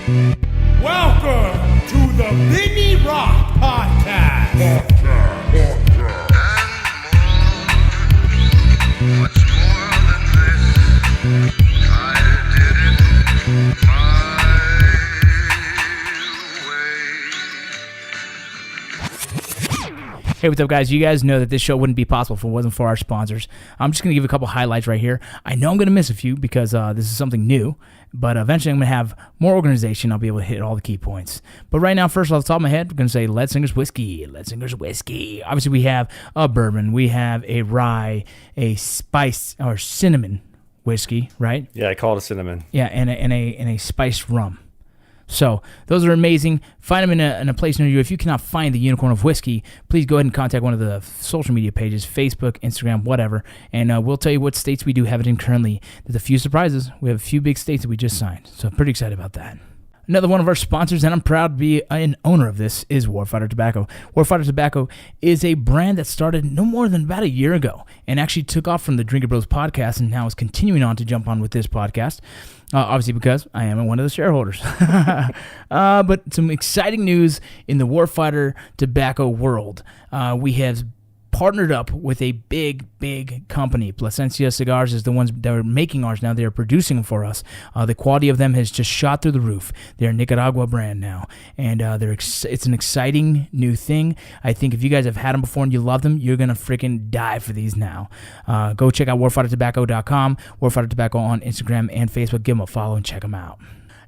Welcome to the Vinny Roc Podcast. Hey, what's up, guys? You guys know that this show wouldn't be possible if it wasn't for our sponsors. I'm just going to give a couple highlights right here. I know I'm going to miss a few because this is something new, but eventually I'm going to have more organization. I'll be able to hit all the key points. But right now, first off the top of my head, we're going to say Leadsinger's Whiskey. Leadsinger's Whiskey. Obviously, we have a bourbon. We have a rye, a spice or cinnamon whiskey, right? Yeah, I call it a cinnamon. Yeah, and a spiced rum. So those are amazing. Find them in a place near you. If you cannot find the Unicorn of Whiskey, please go ahead and contact one of the social media pages, Facebook, Instagram, whatever, and we'll tell you what states we do have it in currently. There's a few surprises. We have a few big states that we just signed, so I'm pretty excited about that. Another one of our sponsors, and I'm proud to be an owner of this, is Warfighter Tobacco. Warfighter Tobacco is a brand that started no more than about a year ago and actually took off from the Drinker Bros podcast and now is continuing on to jump on with this podcast. Obviously because I am one of the shareholders. But some exciting news in the Warfighter Tobacco world. We have partnered up with a big company. Plasencia Cigars is the ones that are making ours now. They are producing them for us. The quality of them has just shot through the roof. They're a Nicaragua brand now, and it's an exciting new thing. I think if you guys have had them before and you love them, you're gonna freaking die for these now. Go check out warfightertobacco.com, Warfighter Tobacco on Instagram and Facebook. Give them a follow and check them out.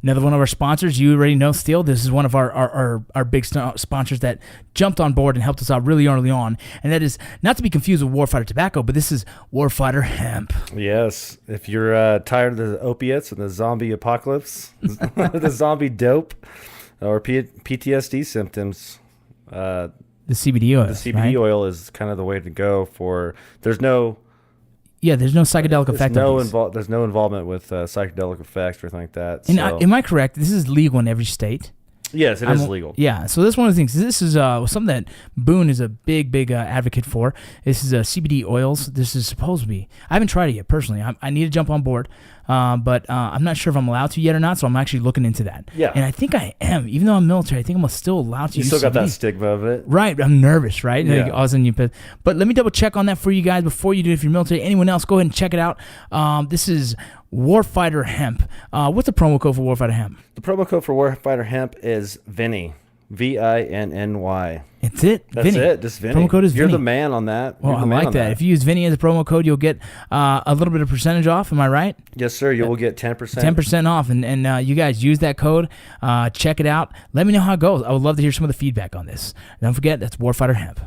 Another one of our sponsors, you already know, Steel. This is one of our big sponsors that jumped on board and helped us out really early on. And that is not to be confused with Warfighter Tobacco, but this is Warfighter Hemp. Yes. If you're tired of the opiates and the zombie apocalypse, the zombie dope, or PTSD symptoms, the CBD oil. The CBD oil is kind of the way to go for. There's no psychedelic effect. There's no involvement with psychedelic effects or anything like that. And am I correct? This is legal in every state? Yes, it is legal. Yeah, so that's one of the things. This is something that Boone is a big advocate for. This is CBD oils. This is supposed to be. I haven't tried it yet personally. I need to jump on board, but I'm not sure if I'm allowed to yet or not. So I'm actually looking into that. Yeah, and I think I am. Even though I'm military, I think I'm still allowed to. You use still got CBD. that stigma of it, right? I'm nervous, right? Yeah. Like, all of a sudden but let me double check on that for you guys before you do. If you're military, anyone else, go ahead and check it out. This is Warfighter Hemp. What's the promo code for Warfighter Hemp? The promo code for Warfighter Hemp is Vinny. VINNY. That's it. That's Vinny. it. Just Vinny. Promo code is You're Vinny. the man on that. Well, I like that. If you use Vinny as a promo code, you'll get a little bit of percentage off. Am I right? Yes, sir. You will get 10%. 10% off. And you guys use that code. Check it out. Let me know how it goes. I would love to hear some of the feedback on this. Don't forget, that's Warfighter Hemp.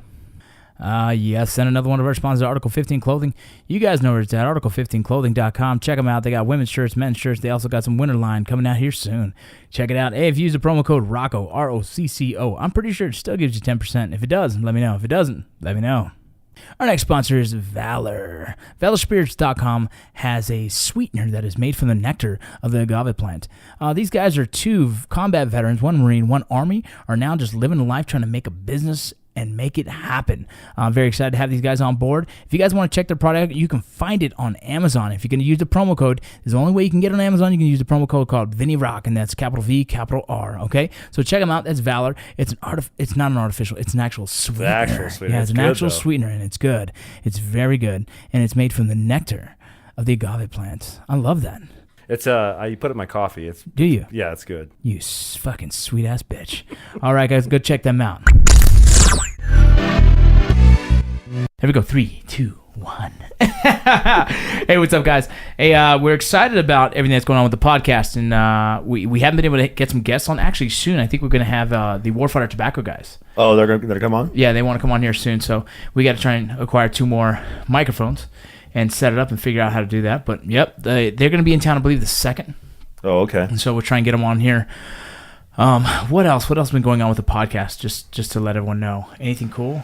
Yes, and another one of our sponsors, Article 15 Clothing. You guys know where it's at, article15clothing.com. Check them out. They got women's shirts, men's shirts. They also got some winter line coming out here soon. Check it out. Hey, if you use the promo code ROCCO, ROCCO, I'm pretty sure it still gives you 10%. If it does, let me know. If it doesn't, let me know. Our next sponsor is Valor. ValorSpirits.com has a sweetener that is made from the nectar of the agave plant. These guys are two combat veterans, one Marine, one Army, are now just living a life trying to make a business and make it happen. I'm very excited to have these guys on board. If you guys want to check their product, you can find it on Amazon. If you're going to use the promo code, there's the only way you can get it on Amazon. You can use the promo code called Vinny Roc, and that's capital V, capital R. Okay, so check them out. That's Valor. It's not an artificial. It's an actual sweetener. The actual sweetener. Yeah, it's an actual sweetener, and it's good. It's very good, and it's made from the nectar of the agave plant. I love that. It's you put it in my coffee. Do you? Yeah, it's good. You fucking sweet ass bitch. All right, guys, go check them out. Here we go. 3, 2, 1. Hey, what's up, guys? Hey, we're excited about everything that's going on with the podcast, and we haven't been able to get some guests on. Actually, soon, I think we're going to have the Warfighter Tobacco guys. Oh, they're going to come on? Yeah, they want to come on here soon, so we got to try and acquire 2 more microphones and set it up and figure out how to do that. But, yep, they're going to be in town, I believe, the 2nd. Oh, okay. And so we'll try and get them on here. What else? What else has been going on with the podcast? Just to let everyone know. Anything cool?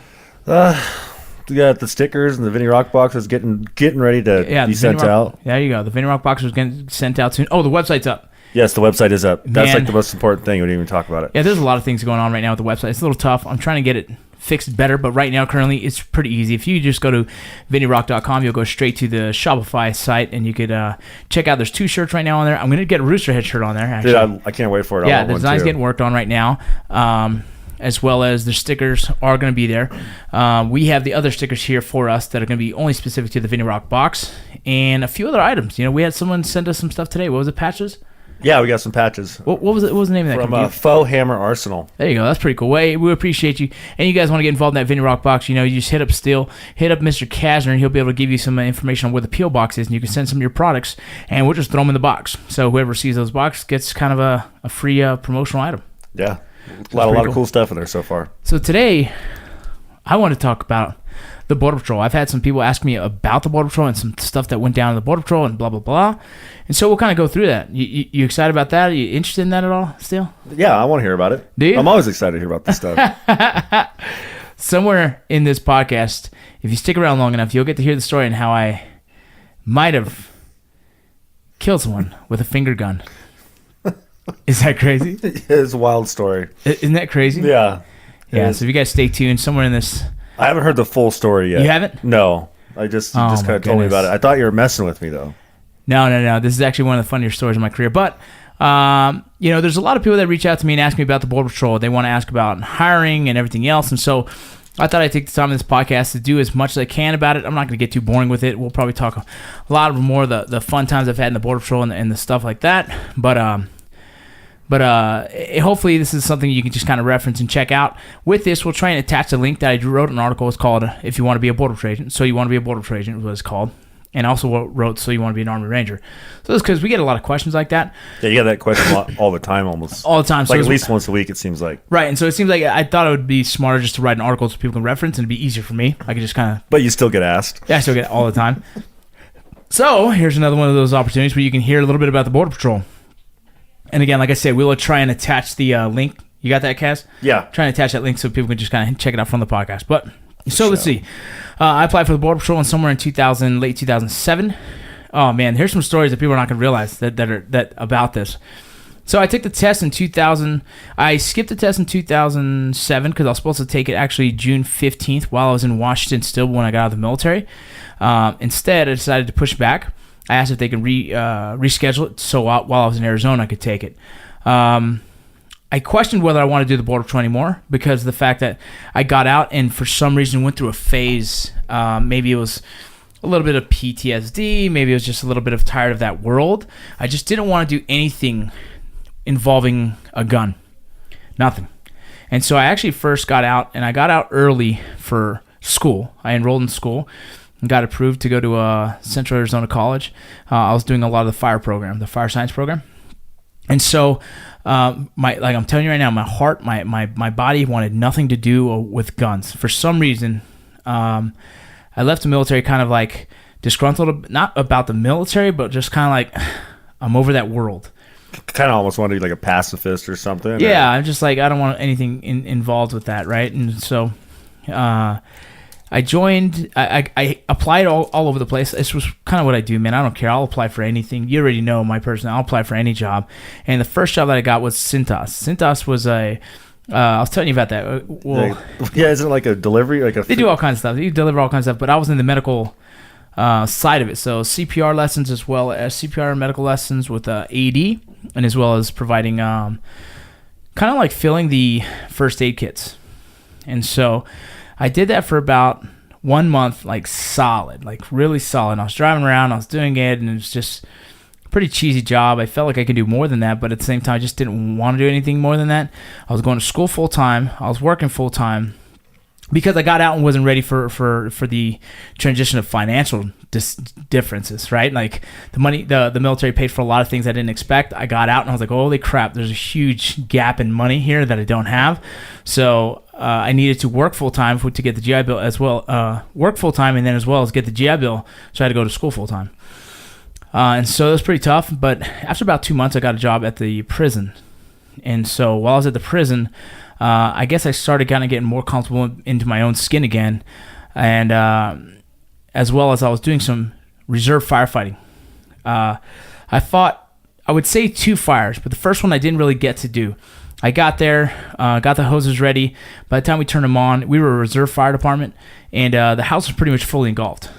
We got the stickers and the Vinny Roc boxes getting ready to be sent out. There you go. The Vinny Roc box is getting sent out soon. Oh, the website's up. Yes, the website is up. That's like the most important thing. We didn't even talk about it. Yeah, there's a lot of things going on right now with the website. It's a little tough. I'm trying to get it fixed better, but right now, currently, it's pretty easy. If you just go to vinnyroc.com, you'll go straight to the Shopify site, and you could check out. There's 2 shirts right now on there. I'm going to get a Rooster Head shirt on there, actually. Dude, I can't wait for it. Yeah, the design's getting worked on right now, as well as the stickers are going to be there. We have the other stickers here for us that are going to be only specific to the Vinny Roc box, and a few other items. You know, we had someone send us some stuff today. What was it, patches? Yeah, we got some patches. What was it? What was the name of that? From Faux Hammer Arsenal. There you go. That's pretty cool. We appreciate you. And you guys want to get involved in that Vinny Roc box, you know, you just hit up Mr. Kasner, and he'll be able to give you some information on where the P.O. box is, and you can send some of your products, and we'll just throw them in the box. So whoever sees those boxes gets kind of a free promotional item. Yeah. A lot of cool stuff in there so far. So today, I want to talk about the Border Patrol. I've had some people ask me about the Border Patrol and some stuff that went down in the Border Patrol and blah, blah, blah. And so we'll kind of go through that. You excited about that? Are you interested in that at all still? Yeah, I want to hear about it. Do you? I'm always excited to hear about this stuff. Somewhere in this podcast, if you stick around long enough, you'll get to hear the story and how I might have killed someone with a finger gun. Is that crazy? It's a wild story. Isn't that crazy? Yeah. Yeah, so if you guys stay tuned, somewhere in this... I haven't heard the full story yet. You haven't? No. You just kind of told me about it. I thought you were messing with me, though. No. This is actually one of the funnier stories of my career. But, you know, there's a lot of people that reach out to me and ask me about the Border Patrol. They want to ask about hiring and everything else. And so I thought I'd take the time in this podcast to do as much as I can about it. I'm not going to get too boring with it. We'll probably talk a lot more of the fun times I've had in the Border Patrol and the stuff like that. But hopefully this is something you can just kind of reference and check out. With this, we'll try and attach a link that I wrote an article. It's called If You Want to Be a Border Patrol Agent. So You Want to Be a Border Patrol Agent is what it's called. And also wrote So You Want to Be an Army Ranger. So that's because we get a lot of questions like that. Yeah, you get that question all the time almost. All the time. Like at least once a week, it seems like. Right, and so it seems like I thought it would be smarter just to write an article so people can reference, and it'd be easier for me. I could just kind of... But you still get asked. Yeah, I still get it all the time. So here's another one of those opportunities where you can hear a little bit about the Border Patrol. And again, like I said, we'll try and attach the link. You got that, Kaz? Yeah. Try and attach that link so people can just kind of check it out from the podcast. But so let's see. I applied for the Border Patrol in somewhere in late 2007. Oh man, here's some stories that people are not going to realize that about this. So I took the test in 2000. I skipped the test in 2007 because I was supposed to take it actually June 15th while I was in Washington still when I got out of the military. Instead, I decided to push back. I asked if they could reschedule it so while I was in Arizona I could take it. I questioned whether I wanted to do the Border Patrol anymore because of the fact that I got out and for some reason went through a phase. Maybe it was a little bit of PTSD. Maybe it was just a little bit of tired of that world. I just didn't want to do anything involving a gun. Nothing. And so I actually first got out, and I got out early for school. I enrolled in school and got approved to go to Central Arizona College. I was doing a lot of the fire program, the fire science program. And so, like I'm telling you right now, my heart, my body wanted nothing to do with guns. For some reason, I left the military kind of like disgruntled, not about the military, but just kind of like, I'm over that world. Kind of almost want to be like a pacifist or something. Yeah, I'm just like, I don't want anything involved with that, right? And so I joined, I applied all over the place. This was kind of what I do, man. I don't care. I'll apply for anything. You already know my person. I'll apply for any job. And the first job that I got was Cintas. Cintas was I was telling you about that. Well, yeah, isn't it like a delivery? They do all kinds of stuff. You deliver all kinds of stuff, but I was in the medical side of it. So CPR lessons as well as CPR and medical lessons with AED, and as well as providing kind of like filling the first aid kits. And so I did that for about 1 month, like solid, like really solid. I was driving around, I was doing it, and it was just a pretty cheesy job. I felt like I could do more than that, but at the same time, I just didn't want to do anything more than that. I was going to school full time. I was working full time because I got out and wasn't ready for the transition of financial differences, right? Like the money, the military paid for a lot of things I didn't expect. I got out and I was like, holy crap, there's a huge gap in money here that I don't have. So I needed to work full time to get the GI Bill as well, work full time and then as well as get the GI Bill. So I had to go to school full time. And so it was pretty tough. But after about 2 months, I got a job at the prison. And so while I was at the prison, I guess I started kind of getting more comfortable into my own skin again. And as well as I was doing some reserve firefighting. I fought, I would say 2 fires, but the first one I didn't really get to do. I got there, got the hoses ready. By the time we turned them on, we were a reserve fire department, and the house was pretty much fully engulfed.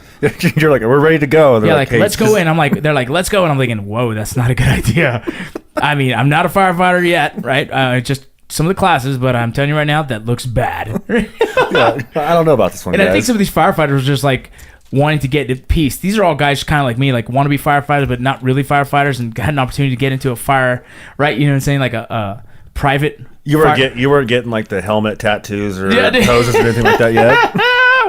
You're like, we're ready to go. They're like, hey, let's go in. They're like, let's go. And I'm thinking, whoa, that's not a good idea. I mean, I'm not a firefighter yet, right? Just some of the classes, but I'm telling you right now, that looks bad. Yeah, I don't know about this one, and guys. I think some of these firefighters were just like wanting to get to peace. These are all guys kind of like me, like want to be firefighters, but not really firefighters, and had an opportunity to get into a fire, right? You know what I'm saying? Like a private. You weren't getting like the helmet tattoos or hoses or anything like that yet.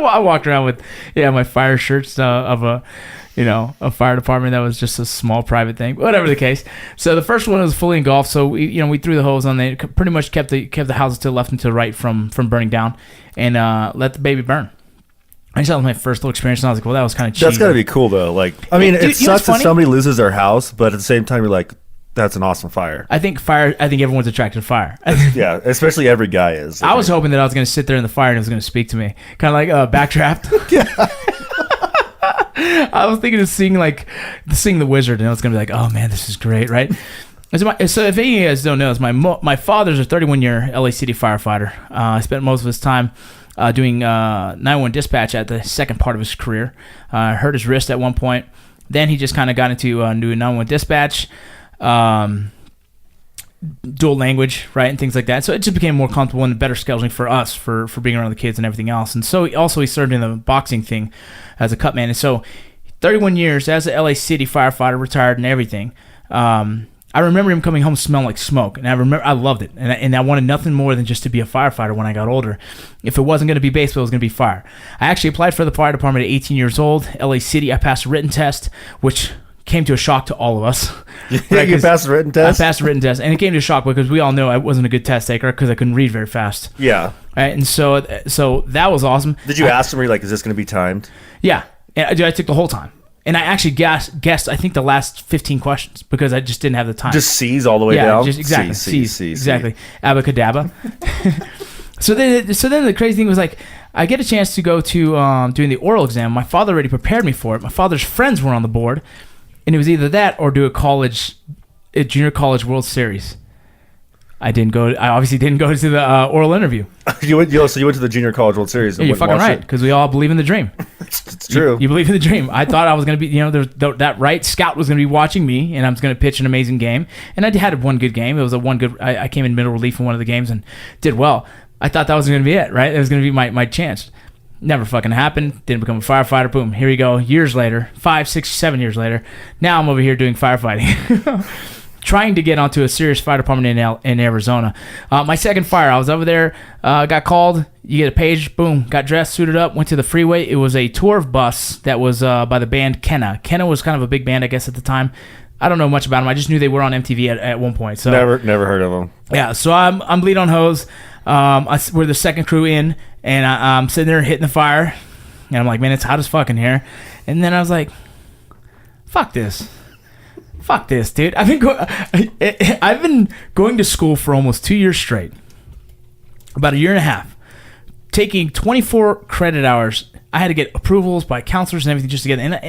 I walked around with my fire shirts of a fire department that was just a small private thing. Whatever the case. So the first one was fully engulfed. So we threw the hose on. They pretty much kept the houses to the left and to the right from burning down, and let the baby burn. I just had my first little experience, and I was like, well, that was kind of cheesy. That's got to be cool though. Like, I mean, it sucks that somebody loses their house, but at the same time, you're like, that's an awesome fire. I think everyone's attracted to fire. Yeah, especially every guy is. I was hoping that I was going to sit there in the fire and it was going to speak to me. Kind of like Backdraft. Yeah. I was thinking of seeing The Wizard, and I was going to be like, oh man, this is great, right? So if any of you guys don't know, my father's a 31-year LA City firefighter. I spent most of his time doing 911 dispatch at the second part of his career. Hurt his wrist at one point. Then he just kind of got into doing 911 dispatch. Dual language, right, and things like that. So it just became more comfortable and better scheduling for us for being around the kids and everything else. And so he served in the boxing thing as a cut man. And so 31 years as a LA City firefighter, retired and everything. I remember him coming home smelling like smoke, and I loved it. And I wanted nothing more than just to be a firefighter when I got older. If it wasn't going to be baseball, it was going to be fire. I actually applied for the fire department at 18 years old. LA City, I passed a written test, which came to a shock to all of us. Right, you passed the written test? I passed the written test, and it came to a shock because we all know I wasn't a good test taker because I couldn't read very fast. Yeah. Right, and so that was awesome. Did you ask them, were you like, is this going to be timed? Yeah. And I took the whole time. And I actually guessed, I think, the last 15 questions because I just didn't have the time. Just C's all the way down? Just, exactly. C's. Exactly. Abacadabra. So then the crazy thing was, like, I get a chance to go to doing the oral exam. My father already prepared me for it. My father's friends were on the board. And it was either that or do a junior college World Series. I obviously didn't go to the oral interview. So you went to the Junior College World Series. Yeah, you're fucking right, because we all believe in the dream. It's true. You believe in the dream. I thought I was going to be, that right scout was going to be watching me, and I was going to pitch an amazing game. And I had one good game. It was I came in middle relief in one of the games and did well. I thought that was going to be it, right? It was going to be my chance. Never fucking happened. Didn't become a firefighter. Boom. Here we go. Years later, 5, 6, 7 years later. Now I'm over here doing firefighting. Trying to get onto a serious fire department in Arizona. My second fire, I was over there, got called. You get a page. Boom. Got dressed, suited up, went to the freeway. It was a tour of bus that was by the band Kenna. Kenna was kind of a big band, I guess, at the time. I don't know much about them. I just knew they were on MTV at one point. So never heard of them. Yeah. So I'm bleed on hose. We're the second crew in, and I'm sitting there hitting the fire, and I'm like, man, it's hot as fuck in here. And then I was like, fuck this, dude. I've been going to school for almost 2 years straight, about a year and a half, taking 24 credit hours. I had to get approvals by counselors and everything just to get. And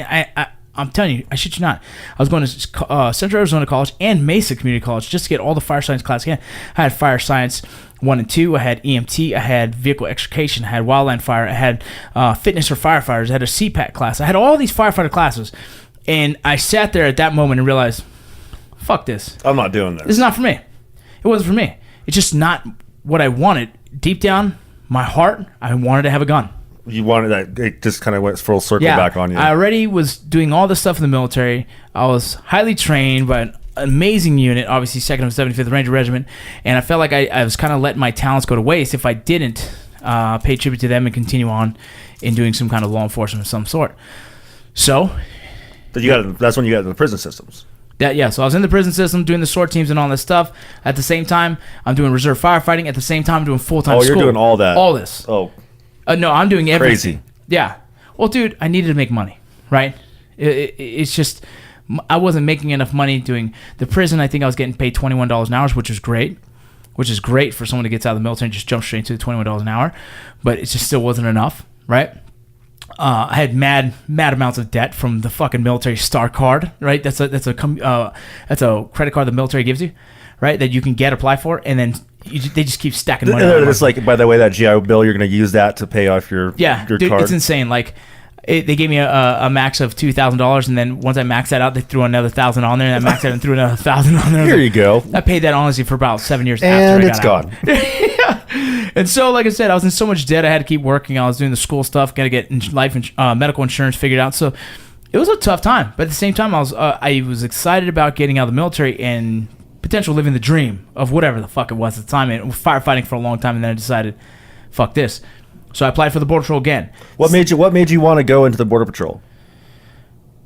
I'm telling you, I shit you not. I was going to Central Arizona College and Mesa Community College just to get all the fire science classes again. I had fire science 1 and 2. I had EMT. I had vehicle extrication. I had wildland fire. I had fitness for firefighters. I had a CPAT class. I had all these firefighter classes. And I sat there at that moment and realized, fuck this. I'm not doing this. This is not for me. It wasn't for me. It's just not what I wanted. Deep down, my heart, I wanted to have a gun. You wanted that, it just kind of went full circle back on you. I already was doing all this stuff in the military. I was highly trained by an amazing unit, obviously 2nd of 75th Ranger Regiment, and I felt like I was kind of letting my talents go to waste if I didn't pay tribute to them and continue on in doing some kind of law enforcement of some sort. So that's when you got into the prison systems. So I was in the prison system doing the SORT teams and all this stuff. At the same time, I'm doing reserve firefighting. At the same time, I'm doing full-time school. Oh, you're doing all that. All this. Oh. No, I'm doing everything. Crazy. Yeah. Well, dude, I needed to make money, right? It's just, I wasn't making enough money doing the prison. I think I was getting paid $21 an hour, which is great. Which is great for someone who gets out of the military and just jumps straight into the $21 an hour. But it just still wasn't enough, right? I had mad amounts of debt from the fucking military star card, right? That's a credit card the military gives you, right? That you can apply for, and then they just keep stacking money. It's like, by the way, that GI Bill, you're going to use that to pay off your dude, card. It's insane. Like, they gave me a max of $2,000, and then once I maxed that out, they threw another $1,000 on there, and I maxed out and threw another $1,000 on there. Here you go. I paid that honestly for about 7 years and after I it's got gone. Yeah. And so, like I said, I was in so much debt. I had to keep working. I was doing the school stuff, got to get medical insurance figured out. So it was a tough time. But at the same time, I was excited about getting out of the military and potential living the dream of whatever the fuck it was at the time. And firefighting for a long time, and then I decided, fuck this. So I applied for the Border Patrol again. What made you want to go into the Border Patrol?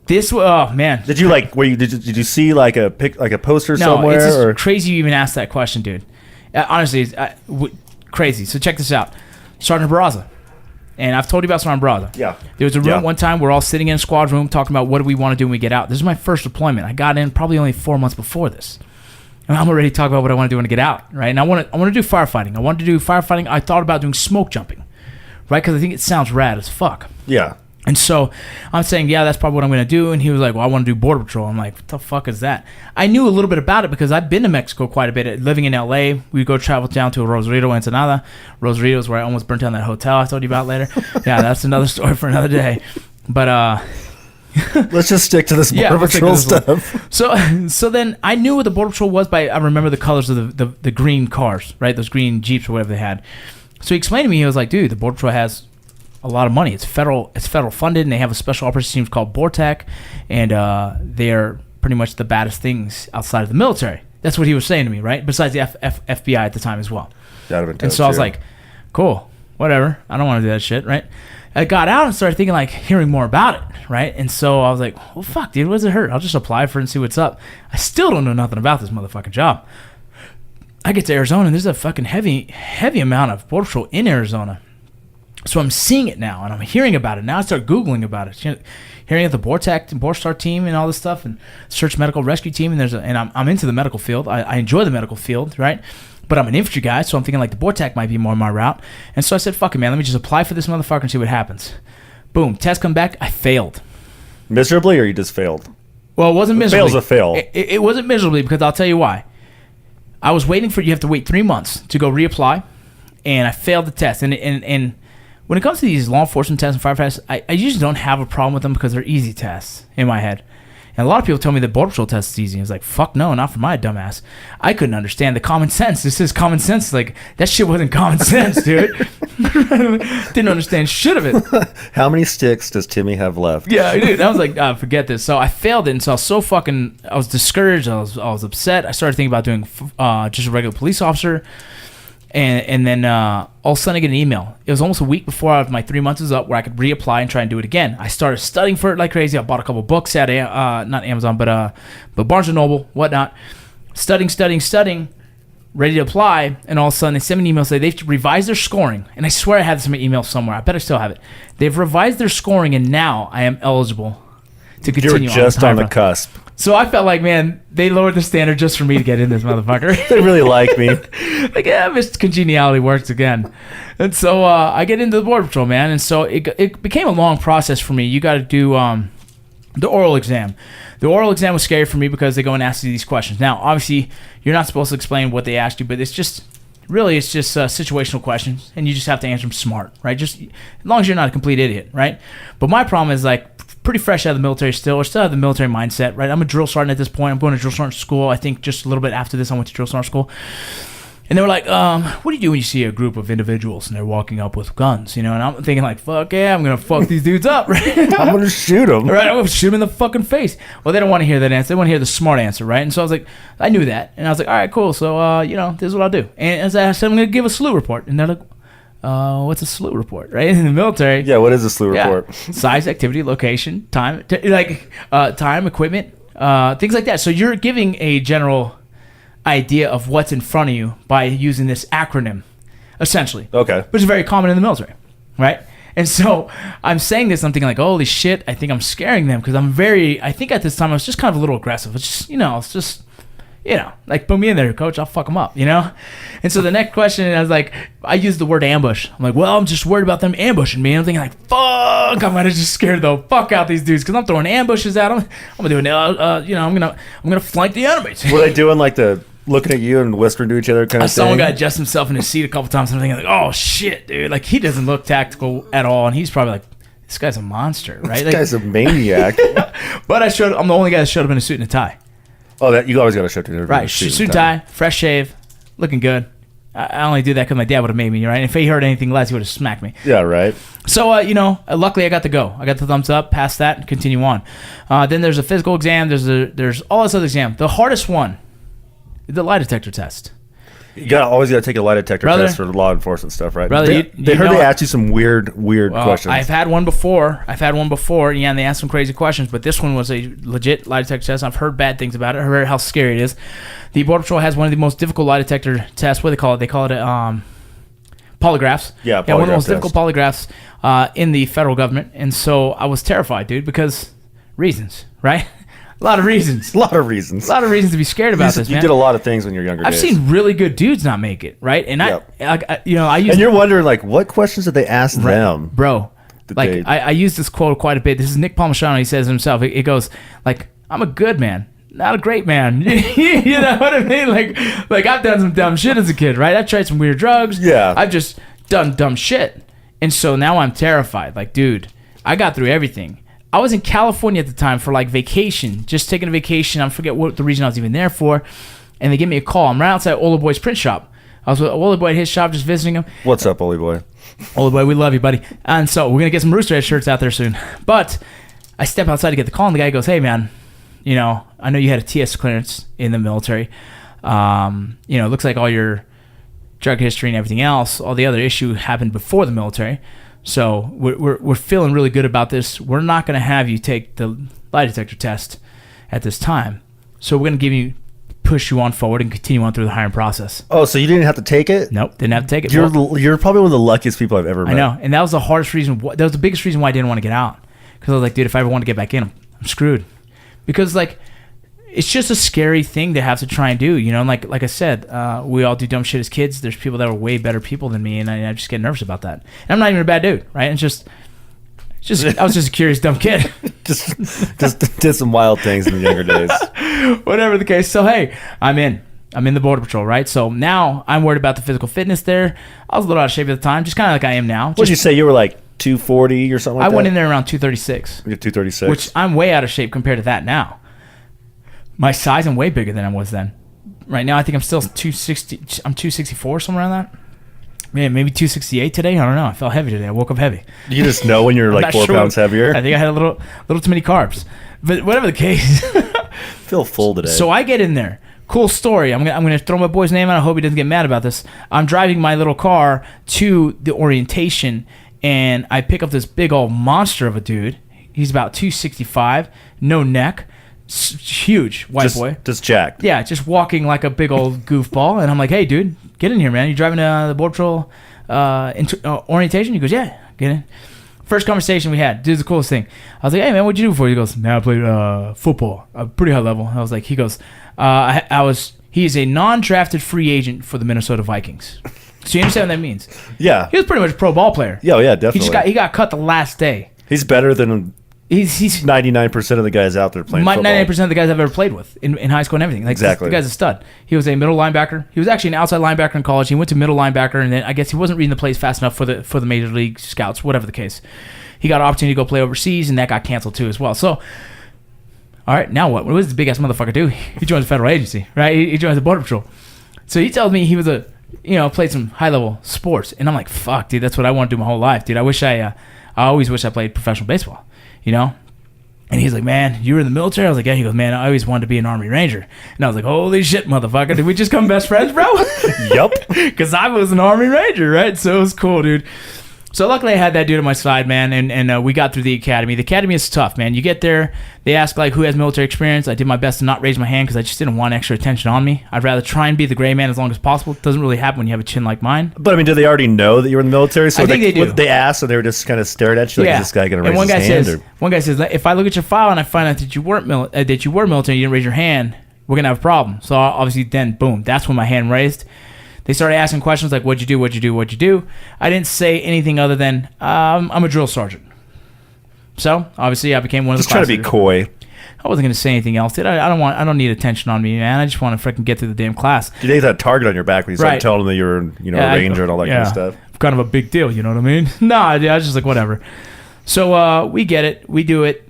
Oh man! Did you did you see like a poster somewhere? No, it's just or? crazy you even asked that question, dude. Honestly, crazy. So check this out, Sergeant Barraza, and I've told you about Sergeant Barraza. Yeah. There was a room one time we're all sitting in a squad room talking about what do we want to do when we get out. This is my first deployment. I got in probably only 4 months before this. And I'm already talking about what I want to do when I get out, right? And I want to do firefighting. I wanted to do firefighting. I thought about doing smoke jumping. Right, because I think it sounds rad as fuck. Yeah. And so I'm saying, yeah, that's probably what I'm going to do. And he was like, well, I want to do Border Patrol. I'm like, what the fuck is that? I knew a little bit about it because I've been to Mexico quite a bit. Living in L.A., we'd go travel down to Rosarito, Ensenada. Rosarito is where I almost burnt down that hotel I told you about later. Yeah, that's another story for another day. But let's just stick to this Border Patrol stuff. So then I knew what the Border Patrol was by I remember the colors of the green cars, right? Those green Jeeps or whatever they had. So he explained to me, he was like, dude, the Border Patrol has a lot of money. It's federal funded, and they have a special operations team called BORTAC, and they're pretty much the baddest things outside of the military. That's what he was saying to me, right? Besides the FBI at the time as well. And so I was like, cool, whatever. I don't want to do that shit, right? I got out and started thinking, like, hearing more about it, right? And so I was like, well, fuck, dude, what does it hurt? I'll just apply for it and see what's up. I still don't know nothing about this motherfucking job. I get to Arizona, and there's a fucking heavy amount of Border Patrol in Arizona. So I'm seeing it now, and I'm hearing about it. Now I start Googling about it. You know, hearing of the BORSTAR team and all this stuff, and Search Medical Rescue Team, and I'm into the medical field. I enjoy the medical field, right? But I'm an infantry guy, so I'm thinking like the BORTAC might be more my route. And so I said, fuck it, man. Let me just apply for this motherfucker and see what happens. Boom. Test come back. I failed. Miserably, or you just failed? Well, it wasn't miserably. Fail's a fail. It wasn't miserably because I'll tell you why. I was waiting you have to wait 3 months to go reapply, and I failed the test. And when it comes to these law enforcement tests and firefighters, I usually don't have a problem with them because they're easy tests in my head. And a lot of people tell me the Border Patrol test is easy. I was like, fuck no, not for my dumbass. I couldn't understand the common sense. This is common sense. Like, that shit wasn't common sense, dude. Didn't understand shit of it. How many sticks does Timmy have left? Yeah, dude. I was like, forget this. So I failed it, and so I was discouraged. I was upset. I started thinking about doing just a regular police officer. And then all of a sudden I get an email. It was almost a week before my 3 months was up where I could reapply and try and do it again. I started studying for it like crazy. I bought a couple books at not Amazon, but Barnes & Noble, whatnot. Studying, ready to apply, and all of a sudden they send me an email saying they've revised their scoring. And I swear I had this in my email somewhere. I bet I still have it. They've revised their scoring, and now I am eligible to continue. You're just on the cusp. So I felt like, man, they lowered the standard just for me to get in this motherfucker. They really like me. Like, yeah, Mr. Congeniality works again. And so I get into the Border Patrol, man. And so it became a long process for me. You got to do the oral exam. The oral exam was scary for me because they go and ask you these questions. Now, obviously, you're not supposed to explain what they asked you, but it's just situational questions, and you just have to answer them smart, right? Just as long as you're not a complete idiot, right? But my problem is, like, pretty fresh out of the military still, or still have the military mindset, right? I'm a drill sergeant at this point. I'm going to drill sergeant school. I think just a little bit after this, I went to drill sergeant school. And they were like, what do you do when you see a group of individuals and they're walking up with guns, you know? And I'm thinking like, fuck yeah, I'm going to fuck these dudes up, right? I'm going to shoot them. Right, I'm going to shoot them in the fucking face. Well, they don't want to hear that answer. They want to hear the smart answer, right? And so I was like, I knew that. And I was like, all right, cool. So, this is what I'll do. And as I said, I'm going to give a SLU report. And they're like, what's a SLU report, right? In the military. Yeah, what is a SLU report? Size, activity, location, time, time, equipment, things like that. So you're giving a general idea of what's in front of you by using this acronym, essentially. Okay. Which is very common in the military, right? And so I'm saying this, I'm thinking like, holy shit, I think I'm scaring them because I think at this time I was just kind of a little aggressive. It's just, like, put me in there, coach, I'll fuck them up, And so the next question, I used the word ambush. I'm like, well, I'm just worried about them ambushing me. And I'm thinking like, fuck, I'm gonna just scare the fuck out these dudes because I'm throwing ambushes at them. I'm gonna do I'm gonna flank the enemies. Were they doing like the looking at you and whispering to each other kind of thing? Someone got to adjust himself in his seat a couple times, and I'm thinking, like, oh, shit, dude. Like, he doesn't look tactical at all, and he's probably like, this guy's a monster, right? This guy's a maniac. But I'm the only guy that showed up in a suit and a tie. Oh, you always got to show up in a right, suit and tie, fresh shave, looking good. I only do that because my dad would have made me, right? And if he heard anything less, he would have smacked me. Yeah, right. So, luckily I got to go. I got the thumbs up, past that, and continue on. Then there's a physical exam. There's all this other exam. The hardest one, the lie detector test. You always got to take a lie detector test for law enforcement stuff, right? Brother, they heard they asked you some weird questions. I've had one before. Yeah, and they asked some crazy questions, but this one was a legit lie detector test. I've heard bad things about it. I heard how scary it is. The Border Patrol has one of the most difficult lie detector tests. What do they call it? They call it polygraphs. Yeah, one of the most difficult polygraphs in the federal government. And so I was terrified, dude, because reasons, right? A lot of reasons. A lot of reasons to be scared about this, man. You did a lot of things when you're younger. I've seen really good dudes not make it, right? And I use. And you're wondering, like, what questions did they ask them, bro? Like, I use this quote quite a bit. This is Nick Palmachano. He says himself. It goes like, "I'm a good man, not a great man." You know what I mean? Like I've done some dumb shit as a kid, right? I've tried some weird drugs. Yeah. I've just done dumb shit, and so now I'm terrified. Like, dude, I got through everything. I was in California at the time for like vacation, just taking a vacation. I forget what the reason I was even there for. And they give me a call. I'm right outside Ola Boy's print shop. I was with Ola Boy at his shop just visiting him. What's up, Ola Boy? Ola Boy, we love you, buddy. And so we're going to get some Rooster Head shirts out there soon. But I step outside to get the call, and the guy goes, hey, man, I know you had a TS clearance in the military. It looks like all your drug history and everything else, all the other issue happened before the military. So we're feeling really good about this. We're not going to have you take the lie detector test at this time. So we're going to push you on forward and continue on through the hiring process. Oh, so you didn't have to take it? Nope, didn't have to take it. You're probably one of the luckiest people I've ever met. I know, and that was the hardest reason. That was the biggest reason why I didn't want to get out. Because I was like, dude, if I ever want to get back in, I'm screwed. Because it's just a scary thing to have to try and do, And like I said, we all do dumb shit as kids. There's people that are way better people than me, and I just get nervous about that. And I'm not even a bad dude, right? It's just I was just a curious dumb kid. just did some wild things in the younger days. Whatever the case. So hey, I'm in the Border Patrol, right? So now I'm worried about the physical fitness there. I was a little out of shape at the time, just kind of like I am now. What did you say? You were like 240 or something like that? I went in there around 236. You're 236. Which I'm way out of shape compared to that now. My size, I'm way bigger than I was then. Right now, I think I'm still 260. I'm 264, somewhere around that. Man, maybe 268 today. I don't know. I felt heavy today. I woke up heavy. You just know when you're like 4 pounds heavier. I think I had a little too many carbs. But whatever the case. Feel full today. So I get in there. Cool story. I'm gonna throw my boy's name out. I hope he doesn't get mad about this. I'm driving my little car to the orientation, and I pick up this big old monster of a dude. He's about 265, no neck. Huge white boy, just jacked. Yeah, just walking like a big old goofball. And I'm like, hey, dude, get in here, man. You driving to the Border Patrol orientation? He goes, yeah, get in. First conversation we had, dude's the coolest thing. I was like, hey, man, what'd you do before? He goes, man, I played football, a pretty high level. I was like, he goes, he's a non-drafted free agent for the Minnesota Vikings. So you understand what that means? Yeah. He was pretty much a pro ball player. Yeah, definitely. He got cut the last day. He's better than He's 99% of the guys out there playing football. 99% of the guys I've ever played with in high school and everything. Like, exactly. The guy's a stud. He was a middle linebacker. He was actually an outside linebacker in college. He went to middle linebacker, and then I guess he wasn't reading the plays fast enough for the major league scouts, whatever the case. He got an opportunity to go play overseas, and that got canceled too as well. So, all right, now what? What does this big-ass motherfucker do? He joins a federal agency, right? He joins the Border Patrol. So he tells me he was played some high-level sports, and I'm like, fuck, dude, that's what I want to do my whole life, dude. I always wish I played professional baseball, And he's like, man, you were in the military? I was like, yeah. He goes, man, I always wanted to be an Army Ranger. And I was like, holy shit, motherfucker. Did we just become best friends, bro? Yup. Because I was an Army Ranger, right? So it was cool, dude. So luckily I had that dude on my side, man, and we got through the academy. The academy is tough, man. You get there, they ask, like, who has military experience. I did my best to not raise my hand because I just didn't want extra attention on me. I'd rather try and be the gray man as long as possible. It doesn't really happen when you have a chin like mine. But, I mean, do they already know that you were in the military? So I think they do. They asked, so they were just kind of staring at you, like, is this guy going to raise his hand? One guy says, if I look at your file and I find out that you were military and you didn't raise your hand, we're going to have a problem. So, obviously, then, boom, that's when my hand raised. They started asking questions like, what'd you do? I didn't say anything other than, I'm a drill sergeant. So, obviously, I became one of the just trying to be coy. I wasn't going to say anything else, dude. I don't need attention on me, man. I just want to freaking get through the damn class. You had that target on your back when you started Right. telling them that you were, a ranger and all that kind of stuff. Kind of a big deal, you know what I mean? Nah, dude, I was just like, whatever. So we get it. We do it.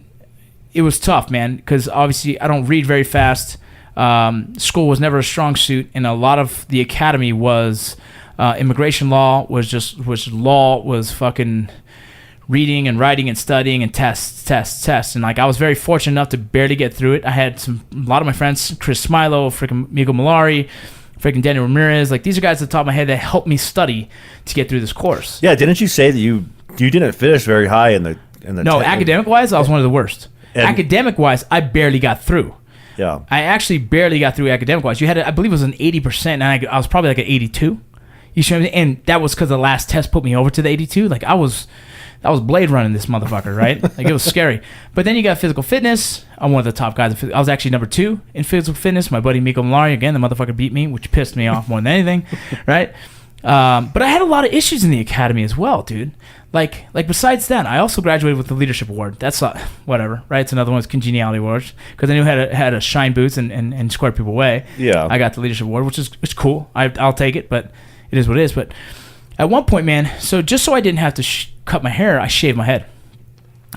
It was tough, man, because obviously I don't read very fast. School was never a strong suit, and a lot of the academy was immigration law, was fucking reading and writing and studying and tests. And like I was very fortunate enough to barely get through it. I had a lot of my friends, Chris Smilo, freaking Miguel Malari, freaking Daniel Ramirez. Like these are guys at the top of my head that helped me study to get through this course. Yeah, didn't you say that you didn't finish very high in the No, academic wise, I was one of the worst. Academic wise, I barely got through. Yeah, I actually barely got through academic wise. You had, I believe, it was an 80%, and I was probably like an 82. You see what I mean? And that was because the last test put me over to the 82. Like I was Blade running this motherfucker, right? Like it was scary. But then you got physical fitness. I'm one of the top guys. I was actually number 2 in physical fitness. My buddy Miko Malari, again, the motherfucker beat me, which pissed me off more than anything, right? But I had a lot of issues in the academy as well, dude. Like besides that, I also graduated with the leadership award. That's whatever, right? It's another one. It's congeniality awards because I knew how to shine boots and square people away. Yeah, I got the leadership award, which is cool. I'll take it, but it is what it is. But at one point, man, so just so I didn't have to cut my hair, I shaved my head,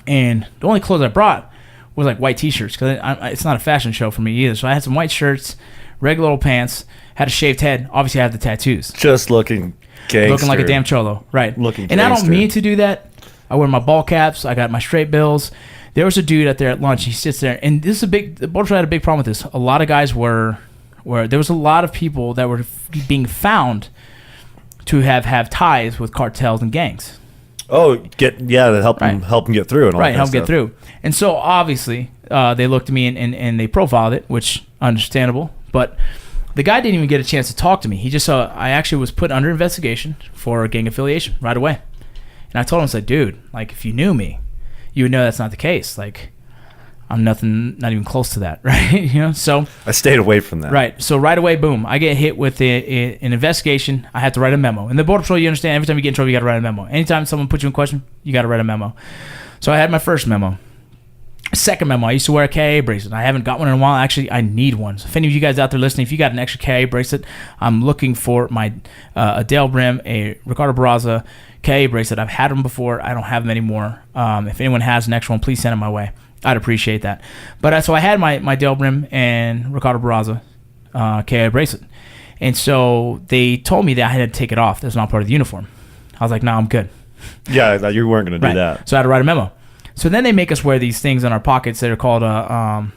and the only clothes I brought was like white t-shirts because it's not a fashion show for me either. So I had some white shirts, regular old pants, had a shaved head. Obviously, I had the tattoos. Just looking gangster. Looking like a damn cholo, right? Looking and gangster. I don't mean to do that. I wear my ball caps. I got my straight bills. There was a dude out there at lunch. He sits there, and this is the Border Patrol had a big problem with this. A lot of guys were there was a lot of people that were being found to have ties with cartels and gangs. Oh, to help them get through and all right, that help stuff. get through. And so obviously they looked at me and they profiled it, which understandable. But the guy didn't even get a chance to talk to me. He just saw I actually was put under investigation for gang affiliation right away. And I told him, I said, dude, like if you knew me, you would know that's not the case. Like I'm not even close to that, right? So I stayed away from that. Right. So right away, boom, I get hit with an investigation. I had to write a memo. In the Border Patrol, you understand, every time you get in trouble, you got to write a memo. Anytime someone puts you in question, you got to write a memo. So I had my first memo. Second memo, I used to wear a KA bracelet. I haven't got one in a while. Actually, I need one. So if any of you guys out there listening, if you got an extra KA bracelet, I'm looking for my a Dale Brim, a Ricardo Barraza KA bracelet. I've had them before. I don't have them anymore. If anyone has an extra one, please send them my way. I'd appreciate that. But so I had my Dale Brim and Ricardo Barraza KA bracelet. And so they told me that I had to take it off. That's not part of the uniform. I was like, no, I'm good. Yeah, you weren't going to do that. So I had to write a memo. So then they make us wear these things on our pockets that are called I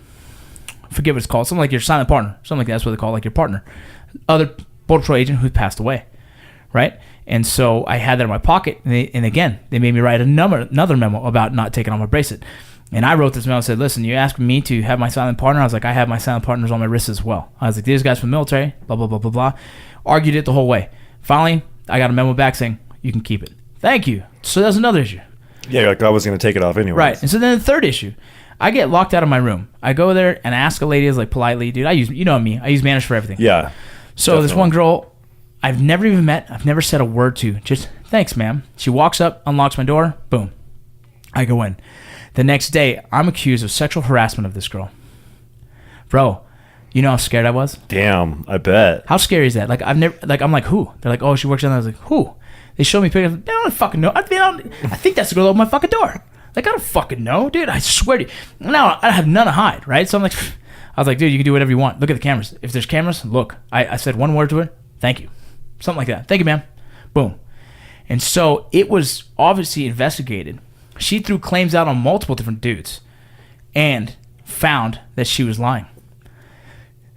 forget what it's called. Something like your silent partner. Something like that's what they call like your partner. Other Border Patrol agent who passed away, right? And so I had that in my pocket. And again, they made me write another memo about not taking off my bracelet. And I wrote this memo and said, listen, you asked me to have my silent partner. I was like, I have my silent partners on my wrists as well. I was like, these guys from the military, blah, blah, blah, blah, blah. Argued it the whole way. Finally, I got a memo back saying, you can keep it. Thank you. So that's another issue. Yeah, like I was going to take it off anyway. Right. And so then the third issue, I get locked out of my room. I go there and ask a lady, like politely, dude, I use Spanish for everything. Yeah. So definitely. This one girl I've never even met, I've never said a word to, just thanks, ma'am. She walks up, unlocks my door, boom. I go in. The next day, I'm accused of sexual harassment of this girl. Bro, you know how scared I was? Damn, I bet. How scary is that? Like I'm like, who? They're like, oh, she works down there. I was like, who? They showed me pictures. I don't fucking know. I think that's the girl that opened my fucking door. Like, I don't fucking know, dude. I swear to you. Now, I have none to hide, right? So I'm like, I was like, dude, you can do whatever you want. Look at the cameras. If there's cameras, look. I said one word to her. Thank you. Something like that. Thank you, ma'am. Boom. And so it was obviously investigated. She threw claims out on multiple different dudes and found that she was lying.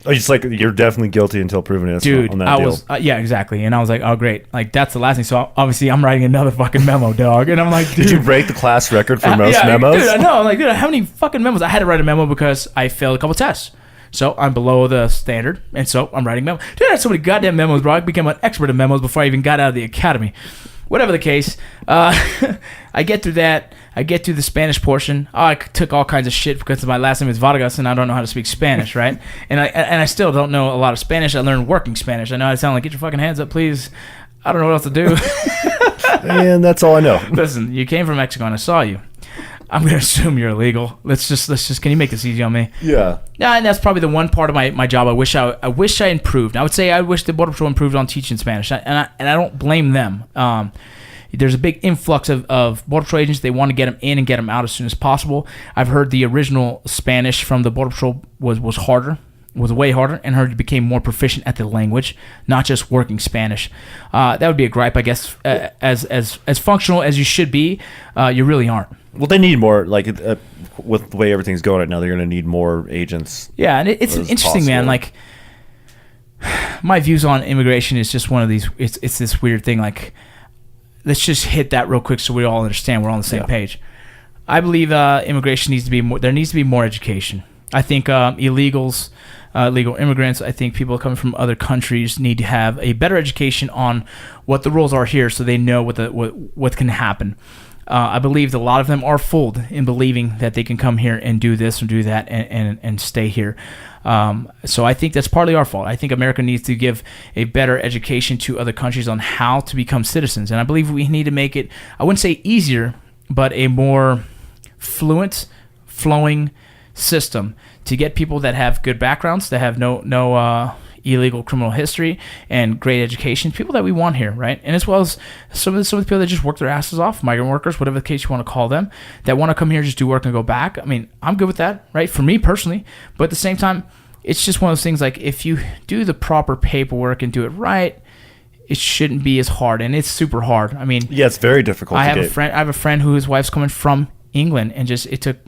Oh, it's like you're definitely guilty until proven innocent. Dude, on that I deal. was, yeah, exactly. And I was like, oh, great. Like, that's the last thing. So obviously, I'm writing another fucking memo, dog. And I'm like, dude. Did you break the class record for most yeah, memos? Dude, I know. I'm like, dude, how many fucking memos? I had to write a memo because I failed a couple tests. So I'm below the standard. And so I'm writing memos. Dude, I had so many goddamn memos, bro. I became an expert in memos before I even got out of the academy. Whatever the case, I get through that. I get through the Spanish portion. I took all kinds of shit because my last name is Vargas and I don't know how to speak Spanish, right? And I still don't know a lot of Spanish. I learned working Spanish. I know how to sound like, get your fucking hands up, please. I don't know what else to do. And that's all I know. Listen, you came from Mexico and I saw you. I'm gonna assume you're illegal. Let's just. Can you make this easy on me? Yeah. Yeah, and that's probably the one part of my job I wish I improved. I would say I wish the Border Patrol improved on teaching Spanish, and I don't blame them. There's a big influx of Border Patrol agents. They want to get them in and get them out as soon as possible. I've heard the original Spanish from the Border Patrol was way harder, and heard you became more proficient at the language, not just working Spanish. That would be a gripe, I guess. As functional as you should be, you really aren't. Well, they need more, like, with the way everything's going right now, they're going to need more agents. Yeah, and it's interesting, man. Like, my views on immigration is just one of these, it's this weird thing. Like, let's just hit that real quick so we all understand we're all on the same page. I believe immigration needs to be more, there needs to be more education. I think illegals, legal immigrants, I think people coming from other countries need to have a better education on what the rules are here so they know what can happen. I believe that a lot of them are fooled in believing that they can come here and do this or do that and stay here. So I think that's partly our fault. I think America needs to give a better education to other countries on how to become citizens. And I believe we need to make it, I wouldn't say easier, but a more fluent, flowing system to get people that have good backgrounds, that have no illegal criminal history and great education, people that we want here, right? And as well as some of the people that just work their asses off, migrant workers, whatever the case you want to call them, that want to come here, just do work and go back. I mean, I'm good with that, right? For me personally, but at the same time, it's just one of those things, like, if you do the proper paperwork and do it right, it shouldn't be as hard, and it's super hard. I mean, yeah, it's very difficult. I have a friend who his wife's coming from England, and just it took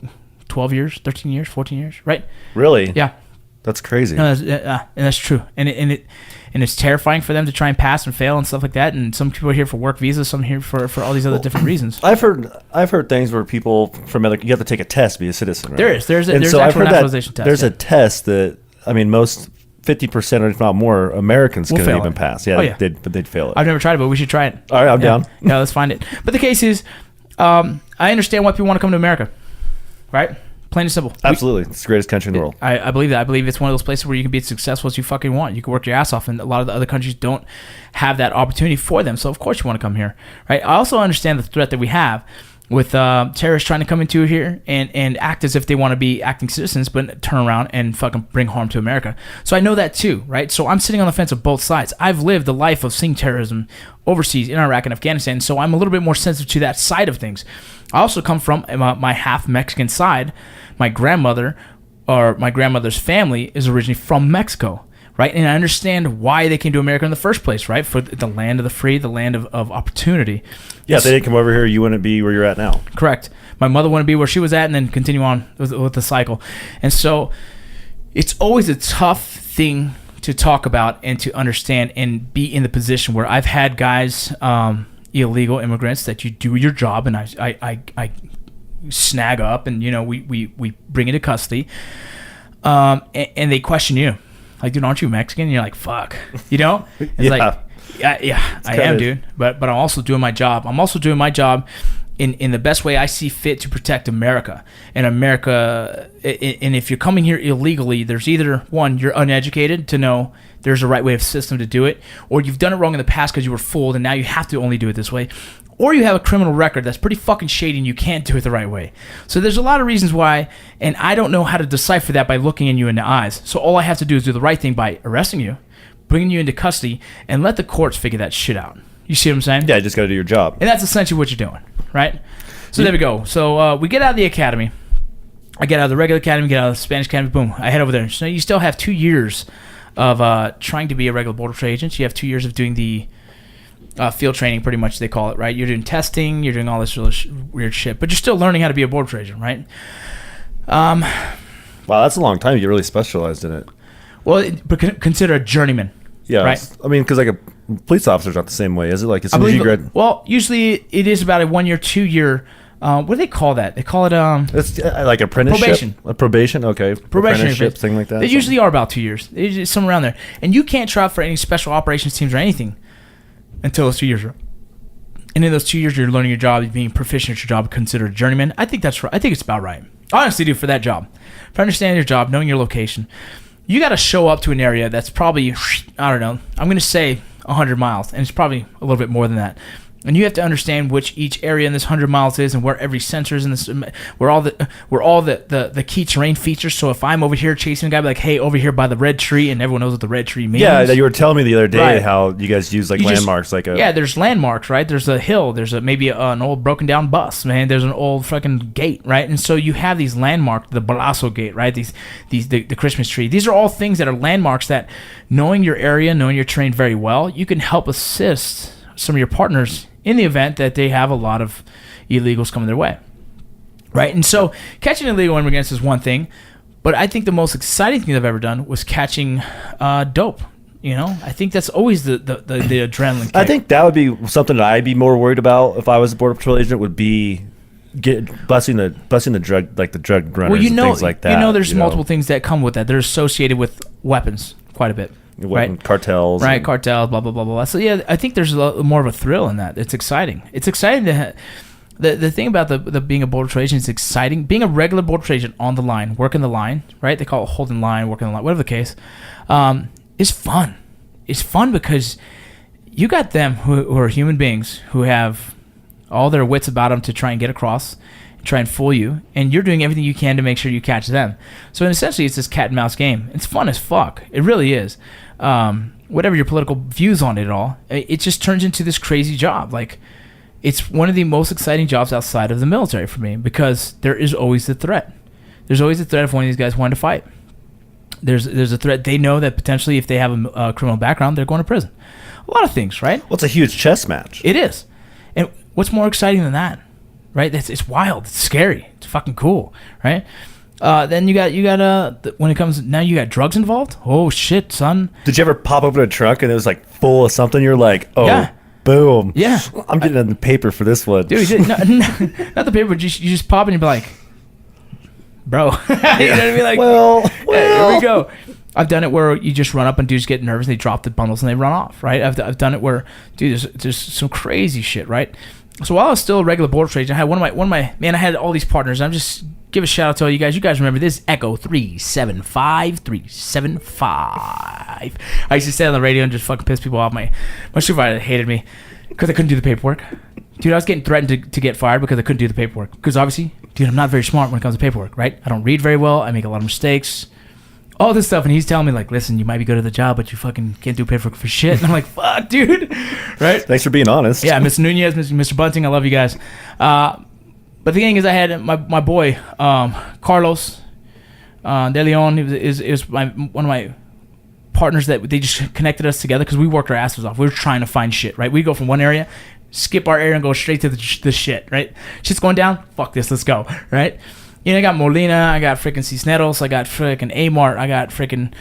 12 years, 13 years, 14 years, right? Really? Yeah. That's crazy. No, and that's true. And it's terrifying for them to try and pass and fail and stuff like that. And some people are here for work visas, some here for all these other different reasons. I've heard things where people from other, you have to take a test to be a citizen, right? There's an so actual naturalization test. There's a test that, I mean, most 50% or if not more Americans couldn't even pass. Yeah, they'd fail it. I've never tried it, but we should try it. All right, I'm down. Yeah, let's find it. But the case is, I understand why people want to come to America, right? Plain and simple. Absolutely. It's the greatest country in the world. I believe that. I believe it's one of those places where you can be as successful as you fucking want. You can work your ass off, and a lot of the other countries don't have that opportunity for them. So, of course, you want to come here, right? I also understand the threat that we have with terrorists trying to come into here and act as if they want to be acting citizens, but turn around and fucking bring harm to America. So I know that too, right? So I'm sitting on the fence of both sides. I've lived the life of seeing terrorism overseas in Iraq and Afghanistan, so I'm a little bit more sensitive to that side of things. I also come from my half Mexican side. My grandmother, or my grandmother's family, is originally from Mexico, right? And I understand why they came to America in the first place, right? For the land of the free, the land of opportunity. Yeah, if they didn't come over here, you wouldn't be where you're at now. Correct. My mother wouldn't be where she was at, and then continue on with the cycle. And so it's always a tough thing to talk about and to understand and be in the position where I've had guys, illegal immigrants, that you do your job, and I snag up, and we bring into custody, and they question you, like, dude, aren't you Mexican? And you're like, fuck, it's like, yeah, I am, dude, but I'm also doing my job. I'm also doing my job in the best way I see fit to protect America. And if you're coming here illegally, there's either one, you're uneducated to know there's a right way of system to do it, or you've done it wrong in the past because you were fooled and now you have to only do it this way, or you have a criminal record that's pretty fucking shady and you can't do it the right way. So there's a lot of reasons why, and I don't know how to decipher that by looking in you in the eyes. So all I have to do is do the right thing by arresting you, bringing you into custody, and let the courts figure that shit out. You see what I'm saying? Yeah, you just got to do your job. And that's essentially what you're doing, right? So there we go. So we get out of the academy. I get out of the regular academy, get out of the Spanish academy, boom, I head over there. So you still have 2 years of trying to be a regular Border Patrol agent. You have 2 years of doing the field training, pretty much they call it, right? You're doing testing, you're doing all this really weird shit, but you're still learning how to be a Border Patrol agent, right? Wow, that's a long time. You really specialized in it. Well, consider a journeyman. Yeah, right? I mean, because like a police officer's not the same way, is it? Like as soon as you grad. Well, usually it is about a 1 year, 2 year. What do they call that? They call it it's like apprenticeship. Probation. A probation, okay. Apprenticeship, thing like that. They usually are about 2 years. It's just somewhere around there, and you can't try out for any special operations teams or anything until those 2 years are up. And in those 2 years, you're learning your job, you're being proficient at your job, considered a journeyman. I think that's right. I think it's about right. Honestly, dude, for that job, for understanding your job, knowing your location, you got to show up to an area that's probably, I don't know, I'm going to say 100 miles, and it's probably a little bit more than that. And you have to understand which each area in this 100 miles is, and where every sensor is in this, where all the key terrain features. So if I'm over here chasing a guy, I'll be like, hey, over here by the red tree, and everyone knows what the red tree means. Yeah, you were telling me the other day Right. how you guys use like landmarks, there's landmarks, right? There's a hill, there's maybe an old broken down bus, man. There's an old fucking gate, right? And so you have these landmarks, the Balasso gate, right? The Christmas tree. These are all things that are landmarks that, knowing your area, knowing your terrain very well, you can help assist some of your partners in the event that they have a lot of illegals coming their way, right? And so catching illegal immigrants is one thing, but I think the most exciting thing I've ever done was catching dope. You know, I think that's always the adrenaline kick. I think that would be something that I'd be more worried about if I was a Border Patrol agent, would be busting the drug, like the drug runners and things like that. You know, there's multiple things that come with that. They're associated with weapons quite a bit. Right, cartels, right? Cartels, blah blah blah blah. So yeah, I think there's a lot more of a thrill in that. It's exciting. It's exciting to the thing about the being a Border Patrol agent is exciting. Being a regular Border Patrol agent on the line, working the line, right? They call it holding line, working the line, whatever the case, is fun. It's fun because you got them who are human beings who have all their wits about them to try and get across, try and fool you, and you're doing everything you can to make sure you catch them. So essentially, it's this cat and mouse game. It's fun as fuck. It really is. Whatever your political views on it all, it just turns into this crazy job. Like, it's one of the most exciting jobs outside of the military for me because there is always the threat. There's always the threat of one of these guys wanting to fight. There's a threat. They know that potentially if they have a criminal background, they're going to prison. A lot of things, right? Well, it's a huge chess match. It is. And what's more exciting than that? Right? It's wild. It's scary. It's fucking cool, right? Then you got when it comes now, you got drugs involved. Oh shit, son! Did you ever pop open a trunk and it was like full of something? You're like, oh, yeah. Boom. Yeah, I'm getting in the paper for this one, dude. Not the paper. But you just pop and you be like, bro. You know what I mean? Like, well, here we go. I've done it where you just run up and dudes get nervous and they drop the bundles and they run off. Right? I've done it where, dude, there's some crazy shit. Right? So while I was still a regular Border Patrol agent, I had one of my man. I had all these partners. I'm just give a shout out to all you guys. You guys remember this? Echo 375. I used to stay on the radio and just fucking piss people off. My supervisor hated me because I couldn't do the paperwork. Dude, I was getting threatened to get fired because I couldn't do the paperwork. Because obviously, dude, I'm not very smart when it comes to paperwork, right? I don't read very well. I make a lot of mistakes. All this stuff, and he's telling me like, listen, you might be good at the job, but you fucking can't do paperwork for shit. And I'm like, fuck, dude, right? Thanks for being honest. Yeah, Mr. Nunez, Mr. Bunting, I love you guys. But the thing is, I had my boy Carlos De Leon. He was one of my partners that they just connected us together because we worked our asses off. We were trying to find shit, right? We go from one area, skip our area, and go straight to the shit, right? Shit's going down. Fuck this, let's go, right? You know, I got Molina, I got freaking Cisneros, I got freaking Amart, I got freaking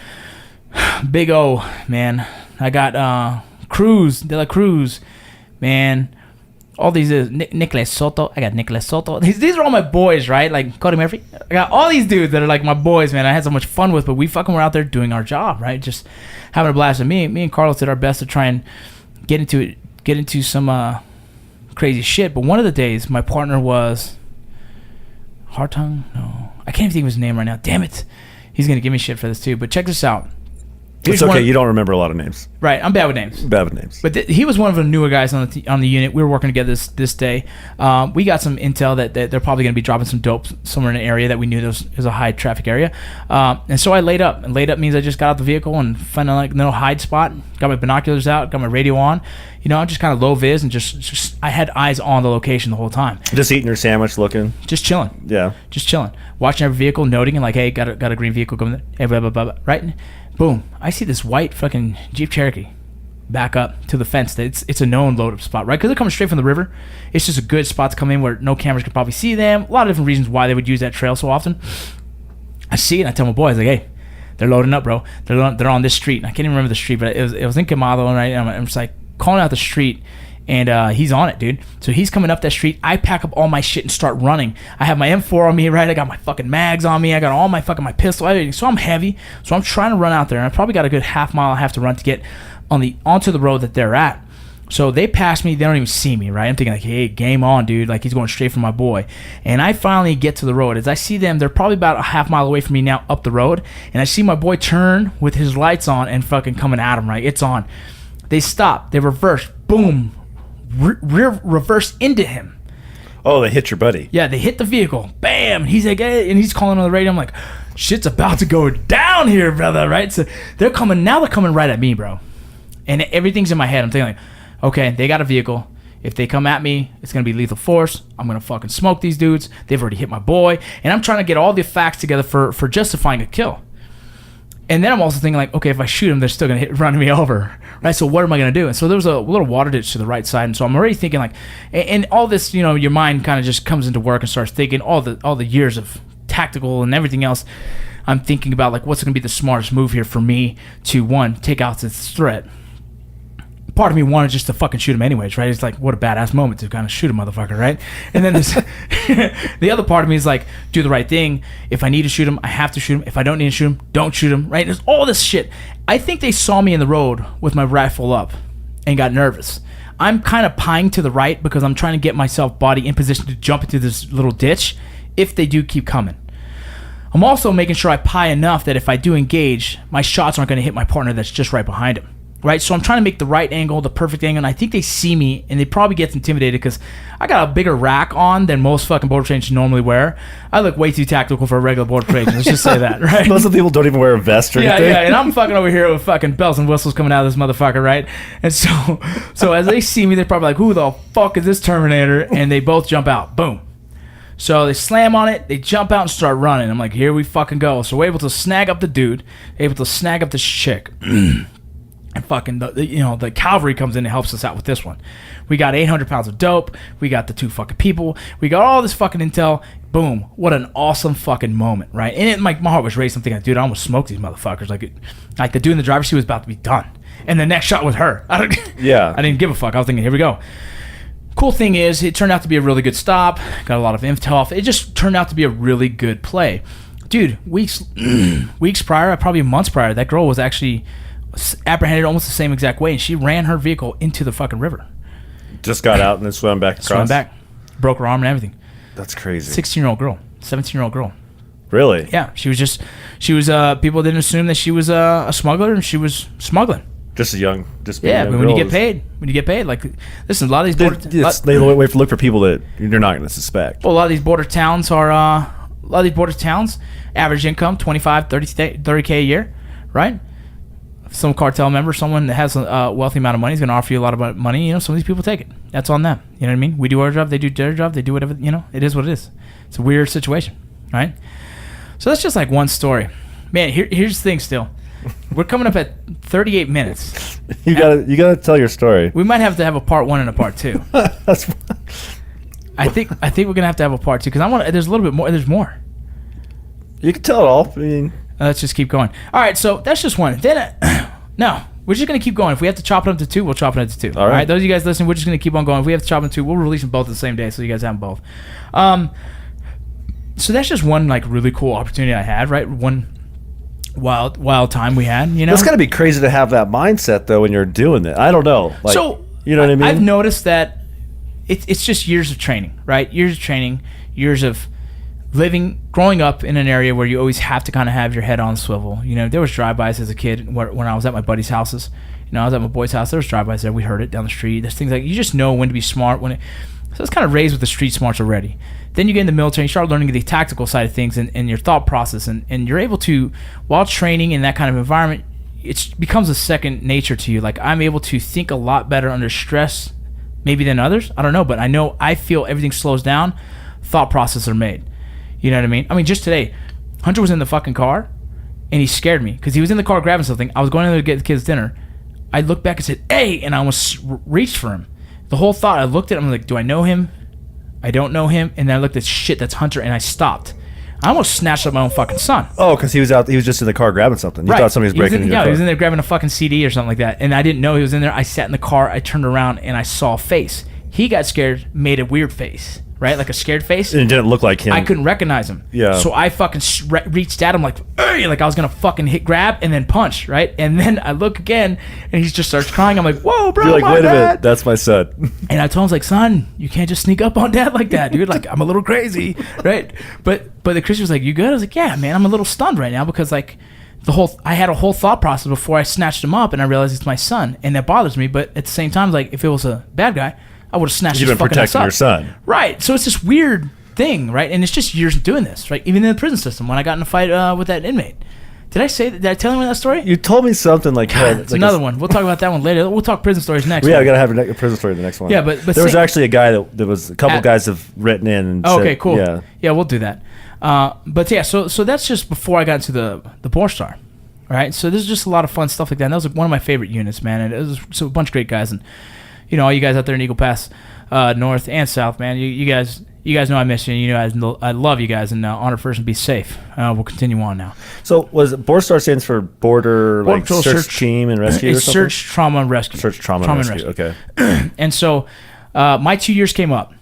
Big O, man. I got Cruz, De La Cruz, man. All these Nicolas Soto. I got Nicolas Soto. These are all my boys, right? Like Cody Murphy. I got all these dudes that are like my boys, man. I had so much fun with, but we fucking were out there doing our job, right? Just having a blast. And me and Carlos did our best to try and get into some crazy shit. But one of the days, my partner was Hartung. No, I can't even think of his name right now. Damn it. He's gonna give me shit for this too. But check this out. It's okay. You don't remember a lot of names. Right. I'm bad with names. But he was one of the newer guys on the unit. We were working together this day. We got some intel that they're probably going to be dropping some dope somewhere in an area that we knew was a high traffic area. And so I laid up. And laid up means I just got out the vehicle and found a little hide spot. Got my binoculars out. Got my radio on. You know, I'm just kind of low vis and just I had eyes on the location the whole time. Just eating your sandwich, looking. Just chilling. Yeah. Just chilling. Watching every vehicle, noting and like, hey, got a green vehicle coming there. Hey, blah, blah, blah, blah. Right? Boom. I see this white fucking Jeep Cherokee back up to the fence. It's a known load-up spot, right? Because they're coming straight from the river. It's just a good spot to come in where no cameras could probably see them. A lot of different reasons why they would use that trail so often. I see it and I tell my boys, like, hey, they're loading up, bro. They're on this street. And I can't even remember the street, but it was in Quemado, right? And I'm just like calling out the street. And he's on it, dude. So he's coming up that street. I pack up all my shit and start running. I have my M4 on me, right? I got my fucking mags on me. I got all my pistol, everything. So I'm heavy. So I'm trying to run out there. And I probably got a good half mile I have to run to get onto the road that they're at. So they pass me. They don't even see me, right? I'm thinking like, hey, game on, dude. Like he's going straight for my boy. And I finally get to the road. As I see them, they're probably about a half mile away from me now up the road. And I see my boy turn with his lights on and fucking coming at him, right? It's on. They stop. They reverse. Boom. reverse into him. Oh, they hit your buddy. Yeah, they hit the vehicle. Bam! He's like, hey, and he's calling on the radio. I'm like, shit's about to go down here, brother, right? So they're coming right at me, bro. And everything's in my head. I'm thinking like, okay, they got a vehicle. If they come at me, it's going to be lethal force. I'm going to fucking smoke these dudes. They've already hit my boy. And I'm trying to get all the facts together for justifying a kill. And then I'm also thinking like, okay, if I shoot them, they're still going to run me over, right? So what am I going to do? And so there was a little water ditch to the right side. And so I'm already thinking like, and all this, you know, your mind kind of just comes into work and starts thinking all the years of tactical and everything else. I'm thinking about like, what's going to be the smartest move here for me to, one, take out this threat. Part of me wanted just to fucking shoot him anyways, right? It's like, what a badass moment to kind of shoot a motherfucker, right? And then there's the other part of me is like, do the right thing. If I need to shoot him, I have to shoot him. If I don't need to shoot him, don't shoot him, right? There's all this shit. I think they saw me in the road with my rifle up and got nervous. I'm kind of pieing to the right because I'm trying to get myself body in position to jump into this little ditch if they do keep coming. I'm also making sure I pie enough that if I do engage, my shots aren't going to hit my partner that's just right behind him. Right, so I'm trying to make the right angle, the perfect angle, and I think they see me, and they probably get intimidated because I got a bigger rack on than most fucking border patrons normally wear. I look way too tactical for a regular border patron. Let's just say that, right? Most of the people don't even wear a vest or anything. Yeah, and I'm fucking over here with fucking bells and whistles coming out of this motherfucker, right? And so as they see me, they're probably like, who the fuck is this Terminator? And they both jump out. Boom. So they slam on it, they jump out and start running. I'm like, here we fucking go. So we're able to snag up the dude, able to snag up this chick. And fucking, the cavalry comes in and helps us out with this one. We got 800 pounds of dope. We got the 2 fucking people. We got all this fucking intel. Boom. What an awesome fucking moment, right? And my heart was raised. I'm thinking, dude, I almost smoked these motherfuckers. Like the dude in the driver's seat was about to be done. And the next shot was her. I didn't give a fuck. I was thinking, here we go. Cool thing is, it turned out to be a really good stop. Got a lot of intel off. It just turned out to be a really good play. Dude, weeks prior, probably months prior, that girl was actually apprehended almost the same exact way, and she ran her vehicle into the fucking river. Just got out and then swam back across. Swam back, broke her arm and everything. That's crazy. 16-year-old girl, 17-year-old girl. Really? Yeah, she was. People didn't assume that she was a smuggler, and she was smuggling. Just young. But when you get paid, like, listen, a lot of these they look for people that you're not going to suspect. Well, a lot of these border towns average income 25, 30K a year, right? Some cartel member, someone that has a wealthy amount of money is going to offer you a lot of money. You know, some of these people take it. That's on them. You know what I mean? We do our job, they do their job, they do whatever. You know, it is what it is. It's a weird situation, right? So that's just like one story. Man, here's the thing. Still, we're coming up at 38 minutes. You gotta tell your story. We might have to have a part 1 and a part 2. I think we're gonna have to have a part 2 because there's a little bit more. There's more. You can tell it all. I mean. Let's just keep going. All right, so that's just one. Then, no, we're just going to keep going. If we have to chop it up to 2, we'll chop it up to 2. All right, those of you guys listening, we're just going to keep on going. If we have to chop it up to 2, we'll release them both the same day so you guys have them both. So that's just one, like, really cool opportunity I had, right? One wild time we had, you know? It's got to be crazy to have that mindset, though, when you're doing it. I don't know. Like, so, you know what I mean? I've noticed that it's just years of training, right? Years of training, years of growing up in an area where you always have to kind of have your head on swivel. You know, there was drive-bys as a kid when I was at my buddy's houses. You know, I was at my boy's house. There was drive-bys there. We heard it down the street. There's things like you just know when to be smart. So it's kind of raised with the street smarts already. Then you get in the military, you start learning the tactical side of things and your thought process, and you're able to, while training in that kind of environment, it becomes a second nature to you. Like, I'm able to think a lot better under stress maybe than others. I don't know, but I feel everything slows down. Thought processes are made. You know what I mean? I mean, just today, Hunter was in the fucking car, and he scared me because he was in the car grabbing something. I was going in there to get the kids dinner. I looked back and said, hey, and I almost reached for him. The whole thought, I looked at him, I'm like, do I know him? I don't know him. And then I looked at shit, that's Hunter, and I stopped. I almost snatched up my own fucking son. Oh, because he was just in the car grabbing something. You thought somebody was breaking into your car. He was in there grabbing a fucking CD or something like that. And I didn't know he was in there. I sat in the car, I turned around, and I saw a face. He got scared, made a weird face. Right, like a scared face. And it didn't look like him. I couldn't recognize him. Yeah. So I fucking reached at him like, hey, like I was gonna fucking grab and then punch, right? And then I look again, and he just starts crying. I'm like, whoa, bro, you're like, wait a minute, that's my son. And I told him, I was like, son, you can't just sneak up on dad like that, dude. Like, I'm a little crazy, right? But the Christian was like, you good? I was like, yeah, man, I'm a little stunned right now because like I had a whole thought process before I snatched him up, and I realized it's my son, and that bothers me. But at the same time, like if it was a bad guy, I would have snatched You've his been fucking ass protecting up. your son. Right. So it's this weird thing, right? And it's just years of doing this, right? Even in the prison system, when I got in a fight with that inmate. Did I say that? Did I tell anyone that story? You told me something like that. It's another one. We'll talk about that one later. We'll talk prison stories next. Yeah, one. I gotta have a prison story in the next one. Yeah, but there was actually a guy that was a couple guys have written in. And said, okay, cool. Yeah, we'll do that. But yeah, so that's just before I got into the BORSTAR, right? So this is just a lot of fun stuff like that. And that was one of my favorite units, man. And it was a bunch of great guys, and all you guys out there in Eagle Pass, North and South, man. You guys know I miss you. You know I love you guys, and honor first and be safe. We'll continue on now. So was BORSTAR stands for Border like Search Team and Rescue or something? Search, Trauma, and Rescue. Search, Trauma and Rescue. Okay. And so my 2 years came up.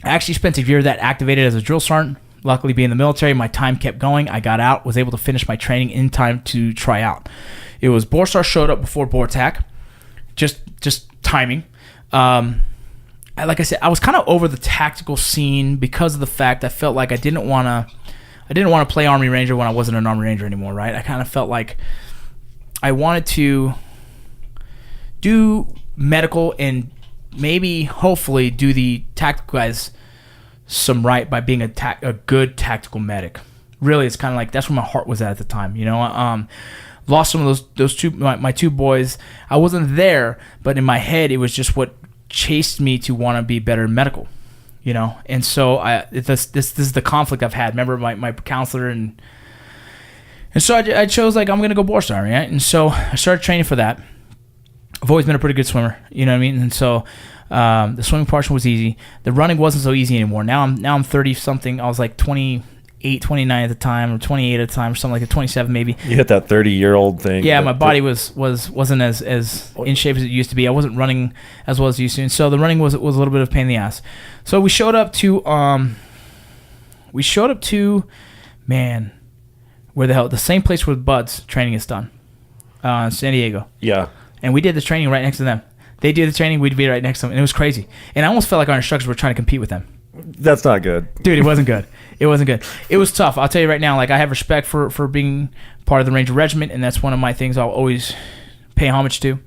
I actually spent a year that activated as a drill sergeant. Luckily, being in the military, my time kept going. I got out, was able to finish my training in time to try out. It was BORSTAR showed up before BORTAC. Just timing. Like I said, I was kind of over the tactical scene because of the fact I felt like I didn't want to play Army Ranger when I wasn't an Army Ranger anymore, right? I kind of felt like I wanted to do medical and maybe, hopefully, do the tactical guys some right by being a good tactical medic. Really, it's kind of like that's where my heart was at the time, Lost some of those two my two boys. I wasn't there, but in my head, it was just what chased me to want to be better in medical, and so this is the conflict I've had. Remember my counselor, and so I chose like I'm gonna go BORSTAR, right? And so I started training for that. I've always been a pretty good swimmer, you know what I mean? And so the swimming portion was easy. The running wasn't so easy anymore. Now I'm 30 something. I was like 28, 29 at the time, or 28 at the time, or something like that, 27 maybe. You hit that 30-year-old thing. Yeah, my body wasn't as in shape as it used to be. I wasn't running as well as I used to, and so the running was a little bit of a pain in the ass. So we showed up to man, where the hell? The same place where Bud's training is done, San Diego. Yeah. And we did the training right next to them. They did the training, we'd be right next to them, and it was crazy. And I almost felt like our instructors were trying to compete with them. That's not good. Dude, it wasn't good. It wasn't good. It was tough. I'll tell you right now, like I have respect for being part of the Ranger Regiment, and that's one of my things I'll always pay homage to.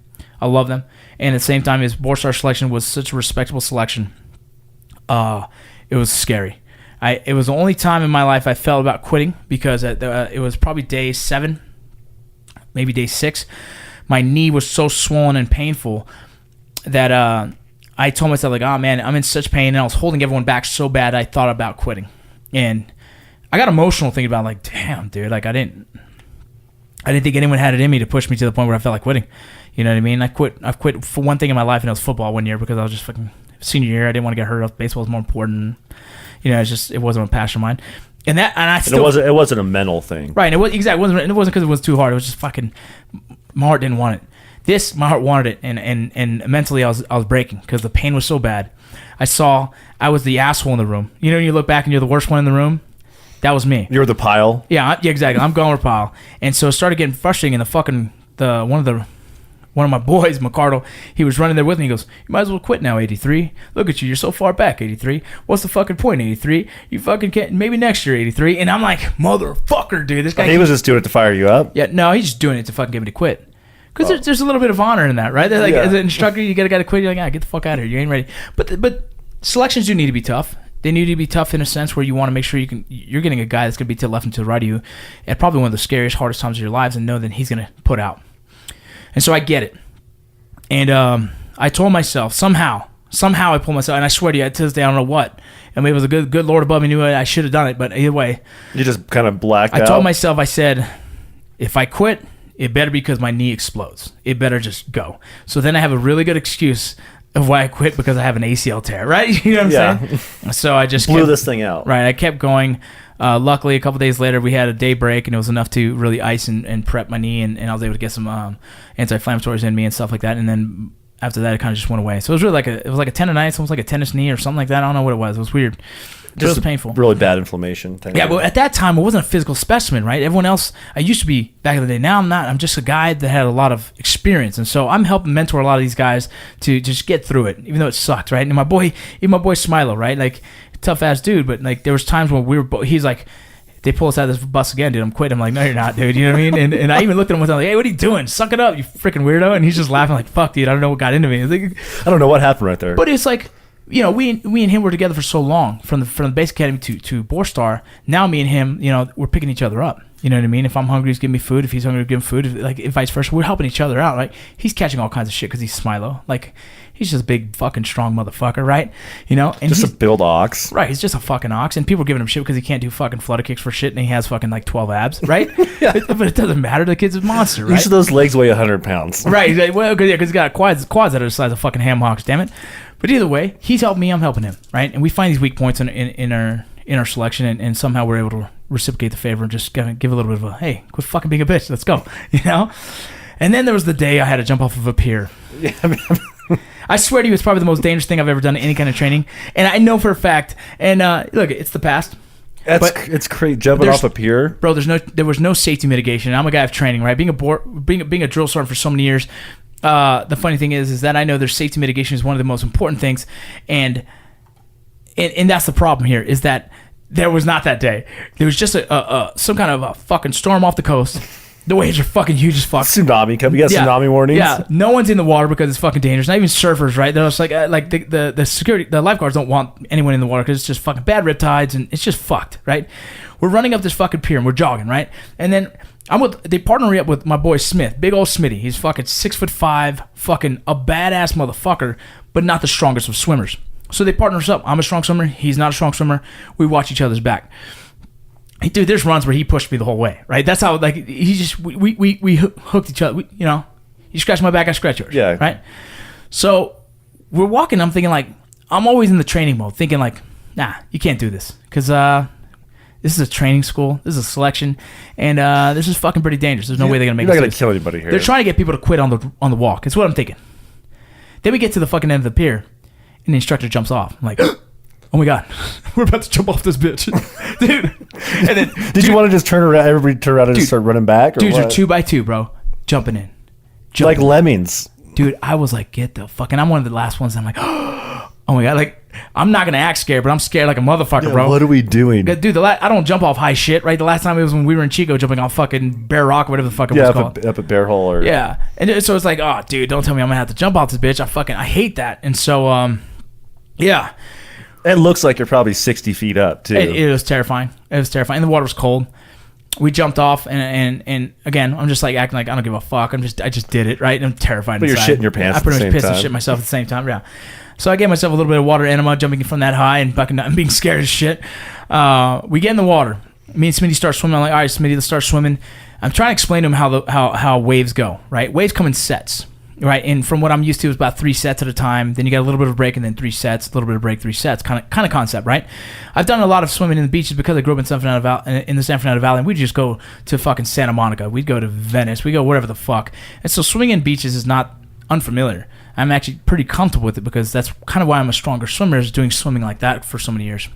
I love them. And at the same time, his BORSTAR selection was such a respectable selection. It was scary. It was the only time in my life I felt about quitting because it was probably day 7, maybe day 6. My knee was so swollen and painful that I told myself, like, oh, man, I'm in such pain, and I was holding everyone back so bad I thought about quitting. And I got emotional thinking about, like, damn, dude, like, I didn't think anyone had it in me to push me to the point where I felt like quitting. You know what I mean? I've quit for one thing in my life, and it was football one year because I was just fucking senior year. I didn't want to get hurt. Baseball was more important. It wasn't a passion of mine. And it wasn't a mental thing. Right. And it wasn't because it was too hard. It was just fucking, my heart didn't want it. My heart wanted it, and mentally I was breaking because the pain was so bad. I was the asshole in the room. You know, when you look back and you're the worst one in the room? That was me. You're the pile? Yeah, exactly. I'm going with pile. And so it started getting frustrating, and one of my boys, McCardle, he was running there with me. He goes, you might as well quit now, 83. Look at you. You're so far back, 83. What's the fucking point, 83? You fucking can't. Maybe next year, 83. And I'm like, motherfucker, dude. This guy. He was just doing it to fire you up? Yeah, no, he's just doing it to fucking get me to quit. Because there's a little bit of honor in that, right? Like, as an instructor, you got to quit. You're like, get the fuck out of here. You ain't ready. But selections do need to be tough. They need to be tough in a sense where you want to make sure you're getting a guy that's going to be to the left and to the right of you at probably one of the scariest, hardest times of your lives, and know that he's going to put out. And so I get it. And I told myself, somehow I pulled myself, and I swear to you, to this day, I don't know what. I mean, it was a good Lord above me knew I should have done it, but either way. You just kind of blacked out? I told myself, I said, if I quit, it better be because my knee explodes. It better just go. So then I have a really good excuse of why I quit, because I have an ACL tear, right? You know what I'm saying? So I just blew this thing out. Right, I kept going. Luckily, a couple days later, we had a day break, and it was enough to really ice and prep my knee, and I was able to get some anti-inflammatories in me and stuff like that. And then after that, it kind of just went away. So it was really like a tendonitis, almost like a tennis knee or something like that. I don't know what it was. It was weird. It was painful. Really bad inflammation. Yeah, but at that time, I wasn't a physical specimen, right? Everyone else, I used to be back in the day. Now I'm not. I'm just a guy that had a lot of experience, and so I'm helping mentor a lot of these guys to just get through it, even though it sucked, right? And even my boy Smilo, right? Like, tough ass dude, but like there was times when he's like, They pull us out of this bus again, dude. I'm quitting. I'm like, no, you're not, dude. You know what I mean? And I even looked at him once. I'm like, hey, what are you doing? Suck it up, you freaking weirdo. And he's just laughing like, fuck, dude. I don't know what got into me. Like, I don't know what happened right there. but it's like, you know, we and him were together for so long, from the basic academy to BORSTAR. Now me and him, you know, we're picking each other up. You know what I mean? If I'm hungry, he's giving me food. If he's hungry, give him food. If vice versa, we're helping each other out, right? He's catching all kinds of shit because he's Smilo. Like, he's just a big fucking strong motherfucker, right? You know, and just a build ox, right? He's just a fucking ox, and people are giving him shit because he can't do fucking flutter kicks for shit, and he has fucking like 12 abs, right? Yeah. But it doesn't matter. The kid's a monster, right? Each of those legs weigh 100 pounds, right? He's like, well, because he's got quads that are the size of fucking ham hocks. Damn it! But either way, he's helping me. I'm helping him, right? And we find these weak points in our selection, and somehow we're able to reciprocate the favor and just give a little bit of a, hey, quit fucking being a bitch, let's go, you know. And then there was the day I had to jump off of a pier. Yeah, I swear to you, it's probably the most dangerous thing I've ever done in any kind of training, and I know for a fact. And look, it's the past. It's crazy jumping off a pier, bro. There was no safety mitigation. I'm a guy of training, right? Being a drill sergeant for so many years. The funny thing is that I know there's safety mitigation is one of the most important things, and that's the problem here, is that there was not that day. There was just some kind of a fucking storm off the coast. The waves are fucking huge as fuck. Tsunami coming. You got tsunami warnings. Yeah, no one's in the water because it's fucking dangerous. Not even surfers, right? They're just like the security, the lifeguards don't want anyone in the water because it's just fucking bad riptides and it's just fucked, right? We're running up this fucking pier and we're jogging, right? And then they partner me up with my boy Smith, big old Smitty. He's fucking 6'5", fucking a badass motherfucker, but not the strongest of swimmers. So they partner us up. I'm a strong swimmer. He's not a strong swimmer. We watch each other's back. Dude, there's runs where he pushed me the whole way, right? That's how, like, he just, we hooked each other. You know, you scratch my back, I scratch yours. Yeah. Right? So we're walking. I'm thinking, like, I'm always in the training mode, thinking, like, nah, you can't do this. Because this is a training school. This is a selection. And this is fucking pretty dangerous. There's no way they're going to make it. You're not going to kill anybody here. They're trying to get people to quit on the walk. It's what I'm thinking. Then we get to the fucking end of the pier, and the instructor jumps off. I'm like, oh my God, we're about to jump off this bitch. Dude. And then, Did you want to just turn around, everybody turn around and just start running back? Or dudes what? are 2 by 2, bro. Jumping in. Like lemmings. Dude, I was like, get the fuck. And I'm one of the last ones. I'm like, oh my God. Like, I'm not going to act scared, but I'm scared like a motherfucker, bro. What are we doing? Dude, I don't jump off high shit, right? The last time it was when we were in Chico jumping off fucking Bear Rock or whatever the fuck it was called. Up at Bear Hole. Or... Yeah. And so it's like, oh, dude, don't tell me I'm going to have to jump off this bitch. I hate that. And so, yeah. It looks like you're probably 60 feet up, too. It was terrifying. It was terrifying. And the water was cold. We jumped off, and again, I'm just like acting like I don't give a fuck. I just did it, right? And I'm terrified. But inside. you're shitting your pants. I pretty much pissed time. and shit myself at the same time. Yeah. So I gave myself a little bit of water enema, jumping from that high and fucking being scared as shit. We get in the water. Me and Smitty start swimming. I'm like, all right, Smitty, let's start swimming. I'm trying to explain to him how waves go. Right? Waves come in sets. Right, and from what I'm used to, it's about 3 sets at a time. Then you got a little bit of break, and then 3 sets, a little bit of break, 3 sets, kind of concept, right? I've done a lot of swimming in the beaches because I grew up in the San Fernando Valley, and we'd just go to fucking Santa Monica. We'd go to Venice. We go wherever the fuck. And so swimming in beaches is not unfamiliar. I'm actually pretty comfortable with it because that's kind of why I'm a stronger swimmer, is doing swimming like that for so many years.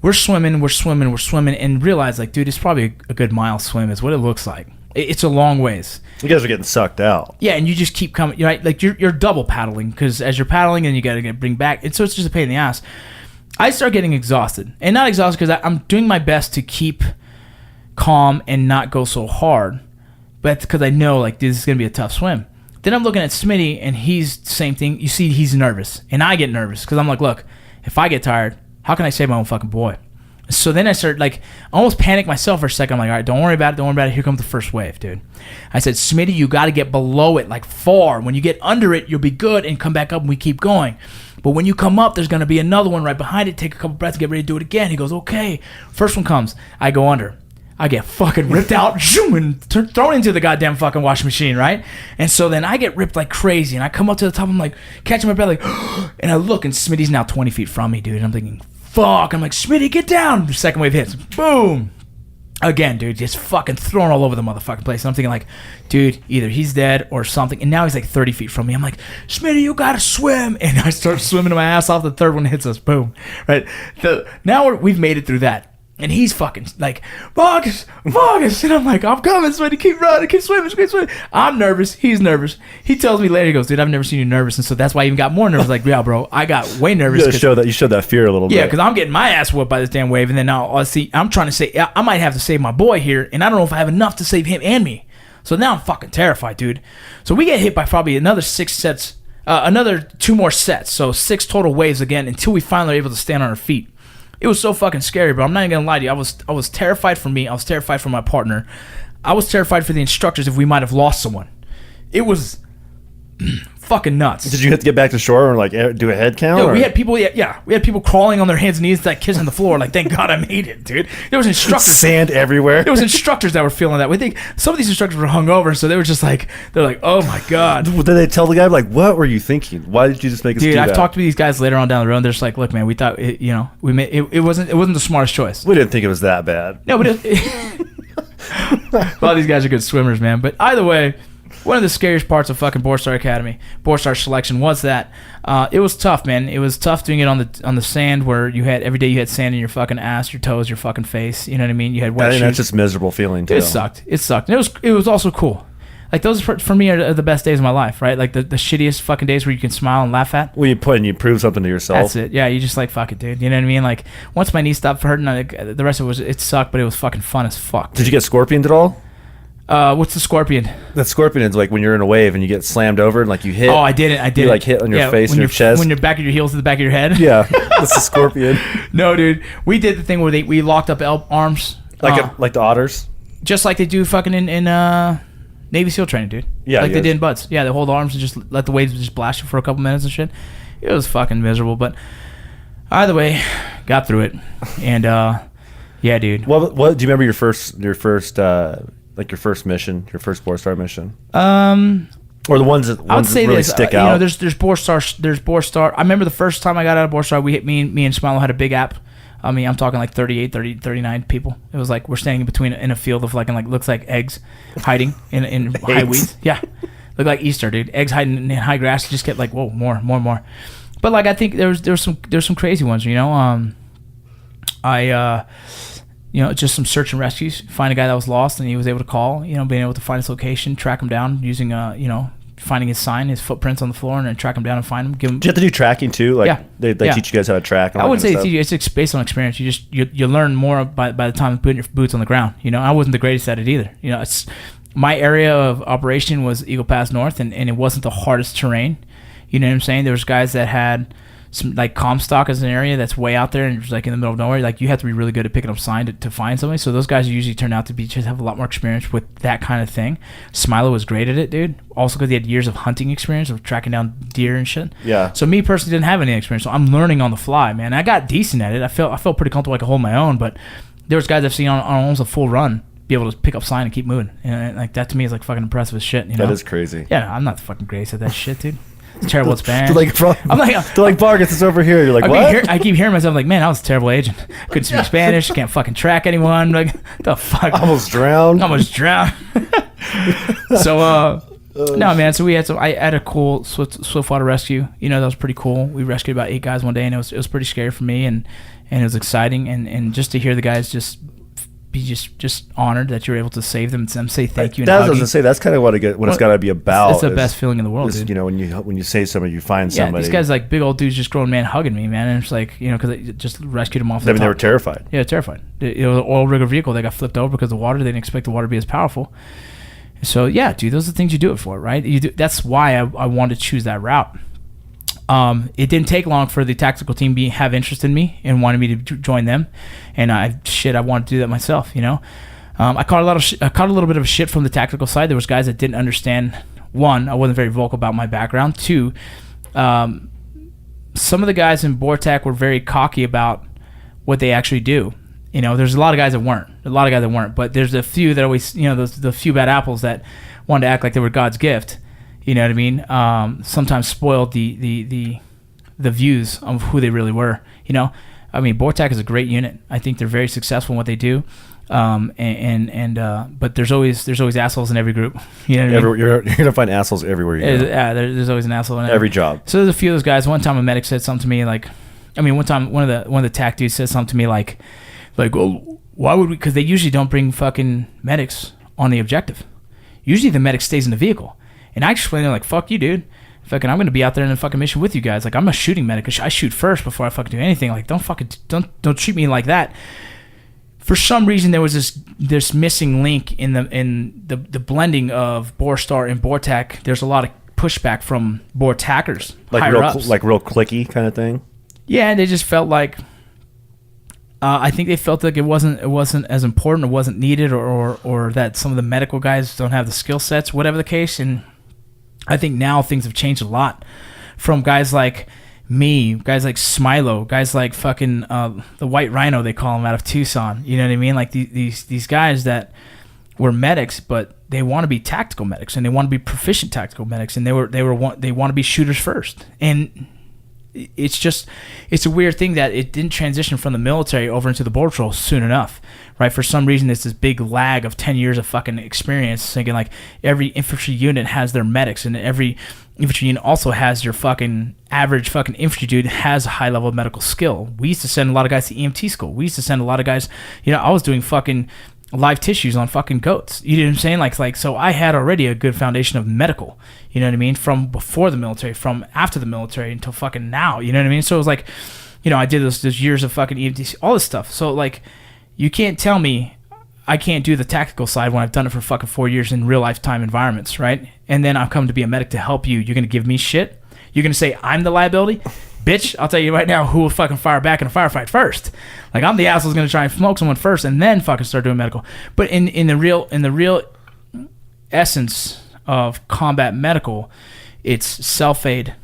We're swimming, and realize, like, dude, it's probably a good mile swim is what it looks like. It's a long ways. You guys are getting sucked out. Yeah, and you just keep coming, right? Like you're double paddling because as you're paddling and you got to bring back, and so it's just a pain in the ass. I start getting exhausted, and not exhausted because I'm doing my best to keep calm and not go so hard, but because I know like this is gonna be a tough swim. Then I'm looking at Smitty, and he's the same thing. You see, he's nervous, and I get nervous because I'm like, look, if I get tired, how can I save my own fucking boy? So then I started, like, I almost panicked myself for a second. I'm like, all right, don't worry about it. Here comes the first wave, dude. I said, Smitty, you got to get below it, like far. When you get under it, you'll be good and come back up and we keep going. But when you come up, there's going to be another one right behind it. Take a couple breaths, get ready to do it again. He goes, okay. First one comes. I go under. I get fucking ripped out, zoom, and thrown into the goddamn fucking washing machine, right? And so then I get ripped like crazy, and I come up to the top. I'm like, catching my breath, like, and I look, and Smitty's now 20 feet from me, dude. And I'm thinking, fuck. I'm like, Smitty, get down. The second wave hits. Boom. Again, dude, just fucking thrown all over the motherfucking place. And I'm thinking, like, dude, either he's dead or something. And now he's like 30 feet from me. I'm like, Smitty, you gotta swim. And I start swimming my ass off. The third one hits us. Boom. Right. Now we've made it through that. And he's fucking like, Marcus. And I'm like, I'm coming, sweaty. Keep running. Keep swimming. I'm nervous. He's nervous. He tells me later, he goes, dude, I've never seen you nervous. And so that's why I even got more nervous. Like, yeah, bro, I got way nervous. You showed that fear a little bit. Yeah, because I'm getting my ass whooped by this damn wave. And then now I'll see, I'm trying to say, I might have to save my boy here. And I don't know if I have enough to save him and me. So now I'm fucking terrified, dude. So we get hit by probably another 6 sets, another 2 more sets. So 6 total waves again until we finally are able to stand on our feet. It was so fucking scary, bro. I'm not even gonna lie to you. I was terrified for me. I was terrified for my partner. I was terrified for the instructors if we might have lost someone. It was fucking nuts. Did you have to get back to shore and like do a head count? Yeah, we had people. Yeah, we had people crawling on their hands and knees, like kissing the floor. Like, thank God I made it, dude. There was instructors. Sand everywhere. There was instructors that were feeling that. We think some of these instructors were hungover, so they were just like, they're like, oh my God. Did they tell the guy like, what were you thinking? Why did you just make us do that? Dude, I've talked to these guys later on down the road. And they're just like, look, man, we thought we made it wasn't the smartest choice. We didn't think it was that bad. No, but a lot of these guys are good swimmers, man. But either way, one of the scariest parts of fucking BORSTAR Academy, BORSTAR selection, was that it was tough, man. It was tough doing it on the sand where every day you had sand in your fucking ass, your toes, your fucking face. You know what I mean? You had wet shoes. That's just a miserable feeling too. It sucked. And it was also cool. Like those for me are the best days of my life, right? Like the shittiest fucking days where you can smile and laugh at. Well, you prove something to yourself. That's it. Yeah, you just like, fuck it, dude. You know what I mean? Like once my knee stopped hurting, the rest of it sucked, but it was fucking fun as fuck. Did you get scorpioned at all? What's the scorpion? That scorpion is like when you're in a wave and you get slammed over and like you hit. Oh, I did. You like hit on your face and your chest. When your back of your heels to the back of your head. Yeah, that's the scorpion. No, dude. We did the thing where we locked up arms. Like the otters? Just like they do fucking in Navy SEAL training, dude. Yeah. Like they did in Buds. Yeah, they hold arms and just let the waves just blast you for a couple minutes and shit. It was fucking miserable, but either way, got through it. And yeah, dude. What do you remember your first like your first mission, your first BORSTAR mission? Or the ones that I would say really this, stick out. there's BORSTAR. There's BORSTAR. I remember the first time I got out of BORSTAR, me and Smilo had a big app. I mean, I'm talking like 38, 30, 39 people. It was like we're standing in a field of looks like eggs hiding in high weeds. Yeah, looked like Easter, dude. Eggs hiding in high grass. You just kept like, whoa, more. But like I think there's some crazy ones. Just some search and rescues. Find a guy that was lost and he was able to call. Being able to find his location, track him down using finding his sign, his footprints on the floor, and then track him down and find him. Do you have to do tracking too? Like they teach you guys how to track. I wouldn't say they teach you. It's based on experience. You learn more by the time you put your boots on the ground. I wasn't the greatest at it either. It's my area of operation was Eagle Pass North, and it wasn't the hardest terrain. You know what I'm saying? There was guys that had some like Comstock as an area that's way out there and it's like in the middle of nowhere. Like you have to be really good at picking up sign to find somebody. So those guys usually turn out to be just have a lot more experience with that kind of thing. Smilo was great at it, dude. Also because he had years of hunting experience of tracking down deer and shit. Yeah. So me personally didn't have any experience, so I'm learning on the fly, man. I got decent at it. I felt pretty comfortable. I could hold my own, but there was guys I've seen on almost a full run be able to pick up sign and keep moving. And like that to me is like fucking impressive as shit. That is crazy. Yeah, I'm not the fucking greatest at that shit, dude. It's terrible at Spanish. I'm like Vargas, it's over here. You're like, what? I keep hearing myself like, man, I was a terrible agent. Couldn't speak Spanish. Can't fucking track anyone. Like, the fuck? Almost drowned. So, no, man. So I had a cool swiftwater rescue. That was pretty cool. We rescued about 8 guys one day, and it was pretty scary for me, and it was exciting, and just to hear the guys just be just honored that you're able to save them and them say thank you. That's what I was say. That's kind of what it's got to be about. It's the best feeling in the world, dude. When you save somebody, you find somebody. These guys like big old dudes, just grown man hugging me, man, and it's like because I just rescued them off. They were terrified. Yeah, terrified. It was an oil rigger vehicle. They got flipped over because of the water. They didn't expect the water to be as powerful. So yeah, dude, those are the things you do it for, right? That's why I wanted to choose that route. It didn't take long for the tactical team have interest in me and wanted me to join them, and I wanted to do that myself. I caught a little bit of shit from the tactical side. There was guys that didn't understand. One, I wasn't very vocal about my background. Two, some of the guys in BORTAC were very cocky about what they actually do. There's a lot of guys that weren't. But there's a few that always, the few bad apples that wanted to act like they were God's gift. You know what I mean? Sometimes spoiled the views of who they really were. I mean, BORTAC is a great unit. I think they're very successful in what they do. But there's always assholes in every group. You know what I mean? You're gonna find assholes everywhere you go. Yeah, there's always an asshole in every job. So there's a few of those guys. One time a medic said something to me like, one time one of the TAC dudes said something to me like, Like, well, why would we? Because they usually don't bring fucking medics on the objective. Usually the medic stays in the vehicle. And I explained to them, like, fuck you, dude. Fucking, I'm gonna be out there in the fucking mission with you guys. Like, I'm a shooting medic. I shoot first before I fucking do anything. Like, don't treat me like that. For some reason, there was this missing link in the blending of BORSTAR and BORTAC. There's a lot of pushback from BORTACers, like real clicky kind of thing. Yeah, they just felt like I think they felt like it wasn't as important, it wasn't needed, or that some of the medical guys don't have the skill sets, whatever the case. And I think now things have changed a lot from guys like me, guys like Smilo, guys like fucking the White Rhino, they call him, out of Tucson. You know what I mean? Like these guys that were medics, but they want to be tactical medics and they want to be proficient tactical medics, and they want to be shooters first. And it's a weird thing that it didn't transition from the military over into the border patrol soon enough, right? For some reason, it's this big lag of 10 years of fucking experience, thinking like every infantry unit has their medics, and every infantry unit also has your fucking average fucking infantry dude has a high level of medical skill. We used to send a lot of guys to EMT school. We used to send a lot of guys, I was doing fucking live tissues on fucking goats. You know what I'm saying? Like, so I had already a good foundation of medical, you know what I mean? From before the military, from after the military until fucking now, you know what I mean? So it was like, I did those years of fucking EMT, all this stuff. So like, you can't tell me I can't do the tactical side when I've done it for fucking 4 years in real lifetime environments, right? And then I've come to be a medic to help you. You're going to give me shit? You're going to say I'm the liability? Bitch, I'll tell you right now who will fucking fire back in a firefight first. Like, I'm the asshole who's going to try and smoke someone first and then fucking start doing medical. But in the real essence of combat medical, it's self-aid,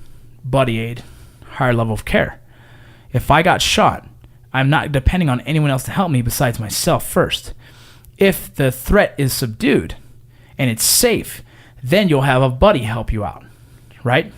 buddy aid, higher level of care. If I got shot, I'm not depending on anyone else to help me besides myself first. If the threat is subdued and it's safe, then you'll have a buddy help you out, right?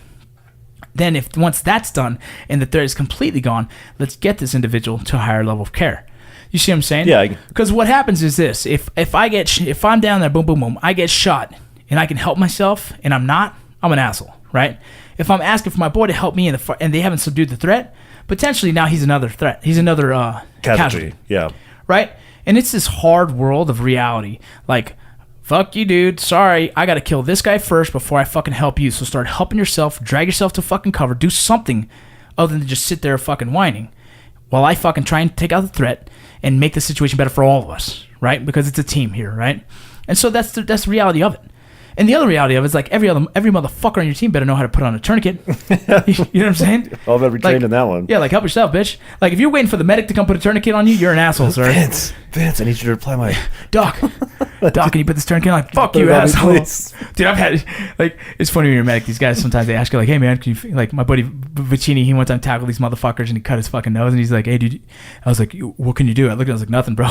Then once that's done and the threat is completely gone, let's get this individual to a higher level of care. You see what I'm saying? Yeah. Because what happens is this: if I'm down there, boom, boom, boom, I get shot, and I can help myself, and I'm an asshole, right? If I'm asking for my boy to help me and they haven't subdued the threat, potentially now he's another threat. He's another casualty. Yeah. Right? And it's this hard world of reality. Like, fuck you, dude. Sorry, I gotta kill this guy first before I fucking help you. So start helping yourself, drag yourself to fucking cover, do something other than just sit there fucking whining while I fucking try and take out the threat and make the situation better for all of us, right? Because it's a team here, right? And so that's the reality of it. And the other reality of it is like every motherfucker on your team better know how to put on a tourniquet. You know what I'm saying? I'll never be trained in that one. Yeah, like help yourself, bitch. Like if you're waiting for the medic to come put a tourniquet on you, you're an asshole, sir. Vince, I need you to reply my Doc, can you put this tourniquet on? Like, fuck you, asshole. Dude, I've had like it's funny when you're a medic. These guys sometimes they ask you like, hey man, can you like my buddy Vicini? He one time tackled these motherfuckers and he cut his fucking nose and he's like, hey dude, I was like, what can you do? I looked at him, I was like, nothing, bro.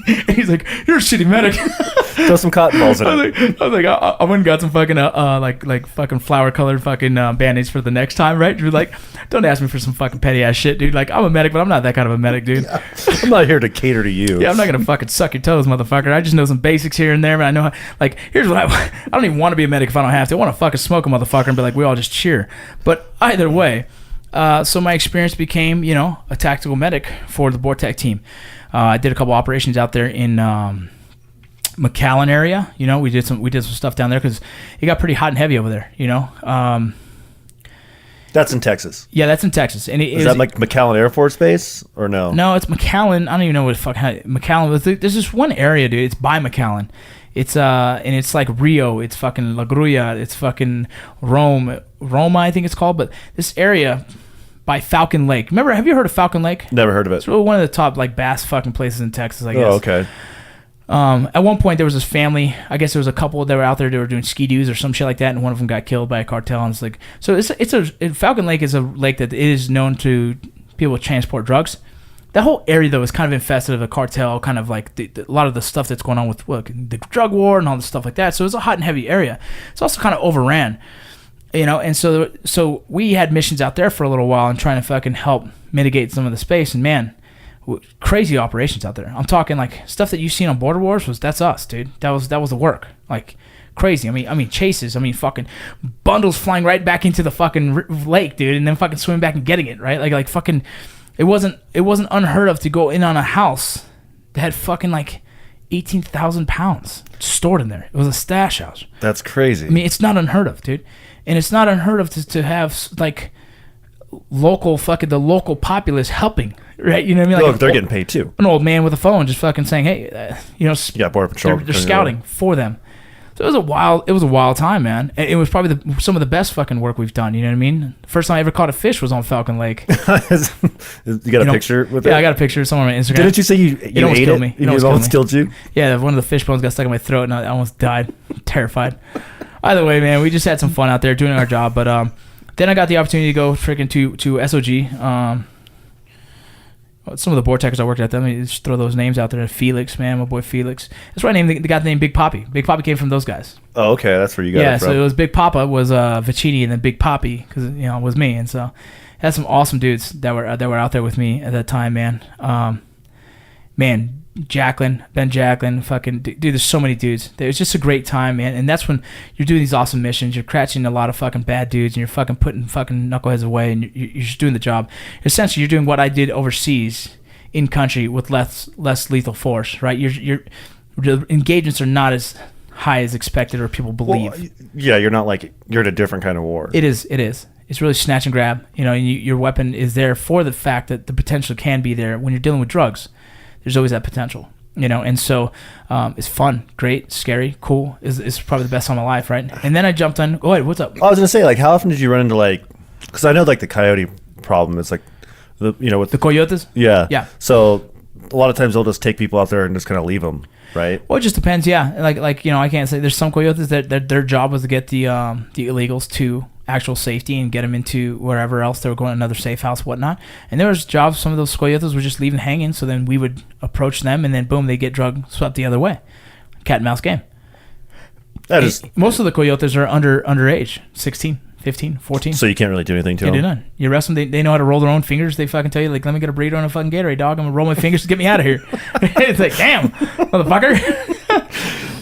And he's like, you're a shitty medic. Throw some cotton balls in it. I was like, I went and got some fucking like fucking flower colored fucking band-aids for the next time, right? Dude, like, don't ask me for some fucking petty ass shit, dude. Like, I'm a medic, but I'm not that kind of a medic, dude. Yeah. I'm not here to cater to you. Yeah, I'm not gonna fucking suck your toes, motherfucker. I just know some basics here and there, but I know how, like, here's what I don't even want to be a medic if I don't have to. I want to fucking smoke a motherfucker and be like, we all just cheer. But either way, so my experience became, a tactical medic for the BORTAC team. I did a couple operations out there in McAllen area. We did some stuff down there because it got pretty hot and heavy over there. That's in Texas. Yeah, that's in Texas. And is that like McAllen Air Force Base or no? No, it's McAllen. I don't even know what the fuck McAllen was. There's this one area, dude. It's by McAllen. It's and it's like Rio. It's fucking La Grulla. It's fucking Roma, I think it's called. But this area by Falcon Lake. Remember? Have you heard of Falcon Lake? Never heard of it. It's really one of the top like bass fucking places in Texas, I guess. Oh, okay. At one point there was this family. I guess there was a couple that were out there. They were doing ski-doos or some shit like that, and one of them got killed by a cartel. And it's like, so Falcon Lake is a lake that is known to people transport drugs. That whole area though is kind of infested of a cartel, kind of like a lot of the stuff that's going on with the drug war and all this stuff like that. So it's a hot and heavy area. It's also kind of overran, And so we had missions out there for a little while and trying to fucking help mitigate some of the space. And man, crazy operations out there. I'm talking like stuff that you've seen on Border Wars that's us, dude. That was the work. Like crazy. I mean chases. I mean fucking bundles flying right back into the fucking lake, dude, and then fucking swimming back and getting it, right? Like fucking. It wasn't unheard of to go in on a house that had fucking like 18,000 pounds stored in there. It was a stash house. That's crazy. I mean, it's not unheard of, dude. And it's not unheard of to have like the local populace helping, right? You know what I mean? Like Look, they're getting paid too. An old man with a phone just fucking saying, hey, You got Border Patrol. they're scouting for them. So it was a wild time, man. And it was probably some of the best fucking work we've done. You know what I mean? First time I ever caught a fish was on Falcon Lake. You got a picture with it? Yeah, I got a picture somewhere on my Instagram. Didn't you say you almost ate killed it? me. It almost killed you? Yeah, one of the fish bones got stuck in my throat, and I almost died. Terrified. Either way, man, we just had some fun out there doing our job. But then I got the opportunity to go freaking to SOG. Some of the Vortexers I worked at, let me just throw those names out there. Felix, man, my boy Felix. That's why I named the guy named Big Poppy. Big Poppy came from those guys. Oh, okay, that's where you got it from. So it was Big Papa was Vicini, and then Big Poppy because it was me. And so I had some awesome dudes that were out there with me at that time, man. Ben Jacqueline, fucking dude. There's so many dudes. It was just a great time, man. And that's when you're doing these awesome missions. You're catching a lot of fucking bad dudes, and you're fucking putting fucking knuckleheads away, and you're just doing the job. Essentially, you're doing what I did overseas in country with less lethal force, right? Your engagements are not as high as expected or people believe. Well, yeah, you're not like you're in a different kind of war. It is. It's really snatch and grab. Your weapon is there for the fact that the potential can be there when you're dealing with drugs. There's always that potential, and so it's fun, great, scary, cool. It's probably the best time of my life, right? And then I jumped on. Go ahead, what's up? I was gonna say, like, how often did you run into because I know like the coyote problem is like with the coyotes. Yeah. So a lot of times they'll just take people out there and just kind of leave them, right? Well, it just depends. Yeah, like I can't say. There's some coyotes that their job was to get the illegals to actual safety and get them into wherever else they were going, another safe house, whatnot. And there was jobs, some of those coyotes were just leaving hanging, so then we would approach them, and then boom, they get drug swept the other way. Cat and mouse game. Most of the coyotes are underage, 16, 15, 14. So you can't really do anything to them. You do none. You arrest them, they know how to roll their own fingers. They fucking tell you, like, let me get a burrito and a fucking Gatorade, dog. I'm gonna roll my fingers to get me out of here. It's like, damn, motherfucker.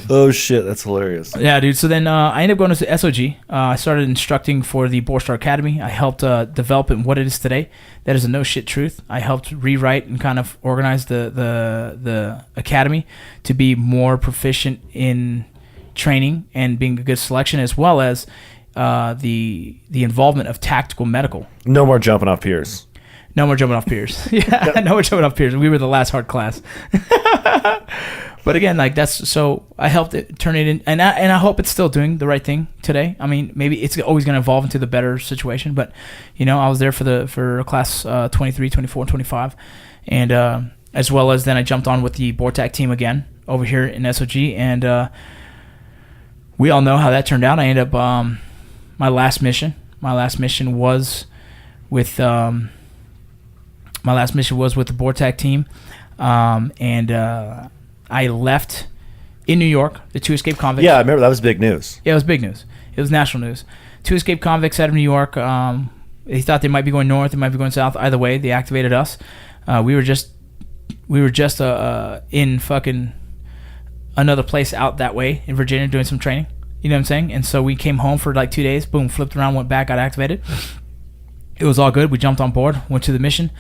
Oh shit, that's hilarious. Yeah, dude. So then I ended up going to SOG. I started instructing for the BORSTAR Academy. I helped develop it in what it is today. That is a no shit truth. I helped rewrite and kind of organize the academy to be more proficient in training and being a good selection, as well as the involvement of tactical medical. No more jumping off piers. No more jumping off piers. Yeah, no more jumping off piers. We were the last hard class. But again, like so I helped it turn it in, and I hope it's still doing the right thing today. I mean, maybe it's always going to evolve into the better situation, but I was there for class 23, 24, and 25, and as well as then I jumped on with the BORTAC team again over here in SOG, and we all know how that turned out. I ended up my last mission was with the BORTAC team, and I left in New York, the 2 escaped convicts. Yeah, I remember that was big news. Yeah, it was big news. It was national news. 2 escaped convicts out of New York. They thought they might be going north, they might be going south. Either way, they activated us. We were just in fucking another place out that way in Virginia doing some training. You know what I'm saying? And so we came home for like 2 days. Boom, flipped around, went back, got activated. It was all good. We jumped on board, went to the mission,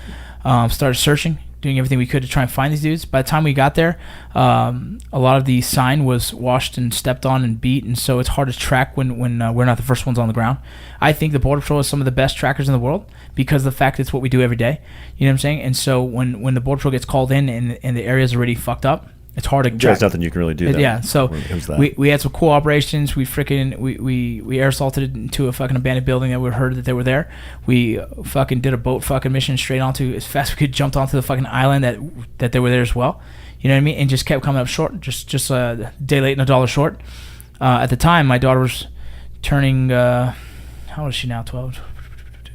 started searching, doing everything we could to try and find these dudes. By the time we got there, a lot of the sign was washed and stepped on and beat, and so it's hard to track when we're not the first ones on the ground. I think the Border Patrol is some of the best trackers in the world because of the fact it's what we do every day. You know what I'm saying? And so when the Border Patrol gets called in and the area's already fucked up, it's hard to track. There's nothing you can really do. Yeah, so we had some cool operations. We air assaulted into a fucking abandoned building that we heard that they were there. We fucking did a boat fucking mission straight onto, as fast as we could, jumped onto the fucking island that they were there as well. You know what I mean? And just kept coming up short, just a day late and a dollar short. At the time, my daughter was turning, how old is she now? 12,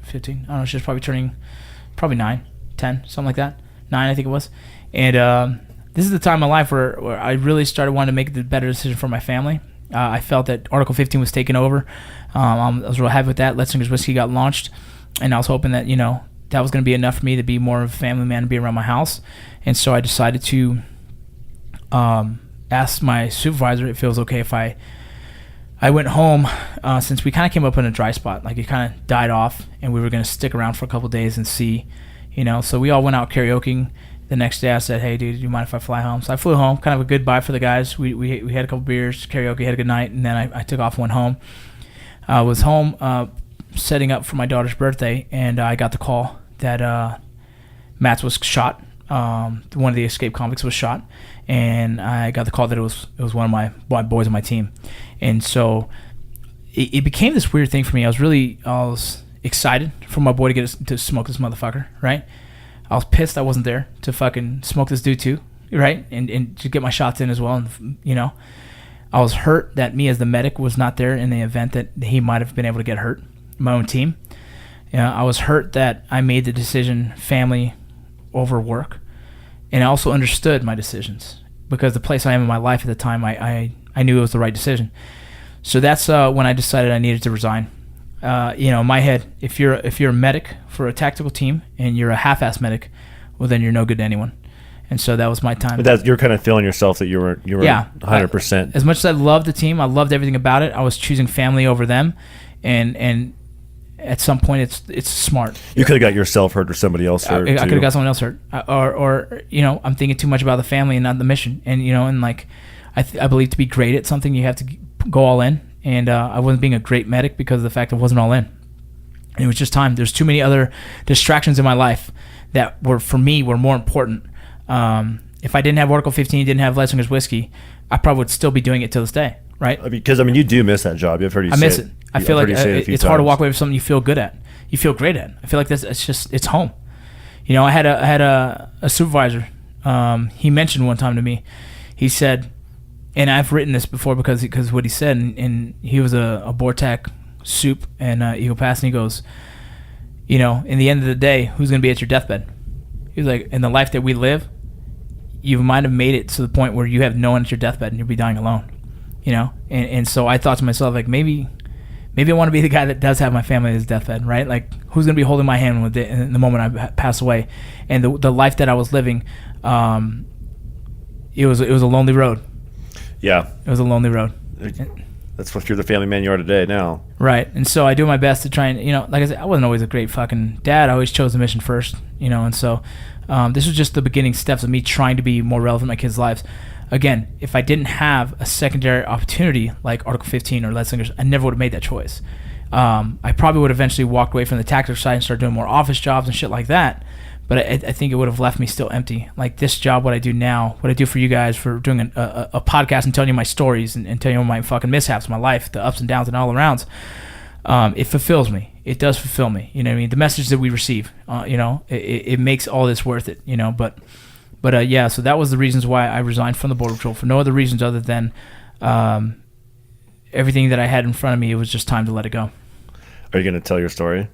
15? I don't know. She was probably turning 9, 10, something like that. 9, I think it was. And this is the time in my life where I really started wanting to make the better decision for my family. I felt that Article 15 was taken over. I was real happy with that. Let's Drinkers Whiskey got launched, and I was hoping that that was going to be enough for me to be more of a family man and be around my house. And so I decided to ask my supervisor if it was okay if I went home, since we kind of came up in a dry spot. Like, it kind of died off, and we were going to stick around for a couple of days and see, So we all went out karaokeing the next day I said, hey, dude, do you mind if I fly home? So I flew home, kind of a goodbye for the guys. We had a couple beers, karaoke, had a good night, and then I took off and went home. I was home setting up for my daughter's birthday, and I got the call that Matt was shot. One of the escaped convicts was shot, and I got the call that it was one of my boys on my team. And so it became this weird thing for me. I was excited for my boy to smoke this motherfucker, right? I was pissed I wasn't there to fucking smoke this dude too, right? And to get my shots in as well. And, you know, I was hurt that me as the medic was not there in the event that he might have been able to get hurt, my own team. I was hurt that I made the decision family over work. And I also understood my decisions because the place I am in my life at the time, I knew it was the right decision. So that's when I decided I needed to resign. In my head, if you're a medic for a tactical team and you're a half-ass medic, well, then you're no good to anyone. And so that was my time. But you're kind of feeling yourself that you were 100%. As much as I loved the team, I loved everything about it. I was choosing family over them, and at some point, it's smart. You could have got yourself hurt or somebody else hurt. I could have got someone else hurt, or I'm thinking too much about the family and not the mission. And like, I believe to be great at something, you have to go all in. And I wasn't being a great medic because of the fact I wasn't all in. And it was just time. There's too many other distractions in my life that were more important. If I didn't have Article 15, didn't have Leadslingers whiskey, I probably would still be doing it till this day, right? Because you do miss that job. I've heard you say it. I miss it. I feel like it's hard to walk away from something you feel good at. You feel great at. I feel like it's home. I had a supervisor. He mentioned one time to me. He said, and I've written this before because what he said, and he was a BORTAC soup and Eagle Pass, and he goes, in the end of the day, who's going to be at your deathbed? He was like, in the life that we live, you might have made it to the point where you have no one at your deathbed and you'll be dying alone, and so I thought to myself, like, maybe I want to be the guy that does have my family at his deathbed, right? Like, who's going to be holding my hand with it in the moment I pass away? And the life that I was living, it was a lonely road. Yeah. It was a lonely road. That's what you're the family man you are today now. Right. And so I do my best to try and, like I said, I wasn't always a great fucking dad. I always chose the mission first, and so this was just the beginning steps of me trying to be more relevant in my kids' lives. Again, if I didn't have a secondary opportunity like Article 15 or Leadslingers, I never would have made that choice. I probably would have eventually walked away from the tactical side and started doing more office jobs and shit like that. But I think it would have left me still empty. Like this job, what I do now, what I do for you guys, for doing a podcast and telling you my stories and telling you my fucking mishaps, my life, the ups and downs and all arounds, it fulfills me. It does fulfill me. You know what I mean? The message that we receive, it makes all this worth it, But yeah, so that was the reasons why I resigned from the Border Patrol, for no other reasons other than everything that I had in front of me, it was just time to let it go. Are you going to tell your story?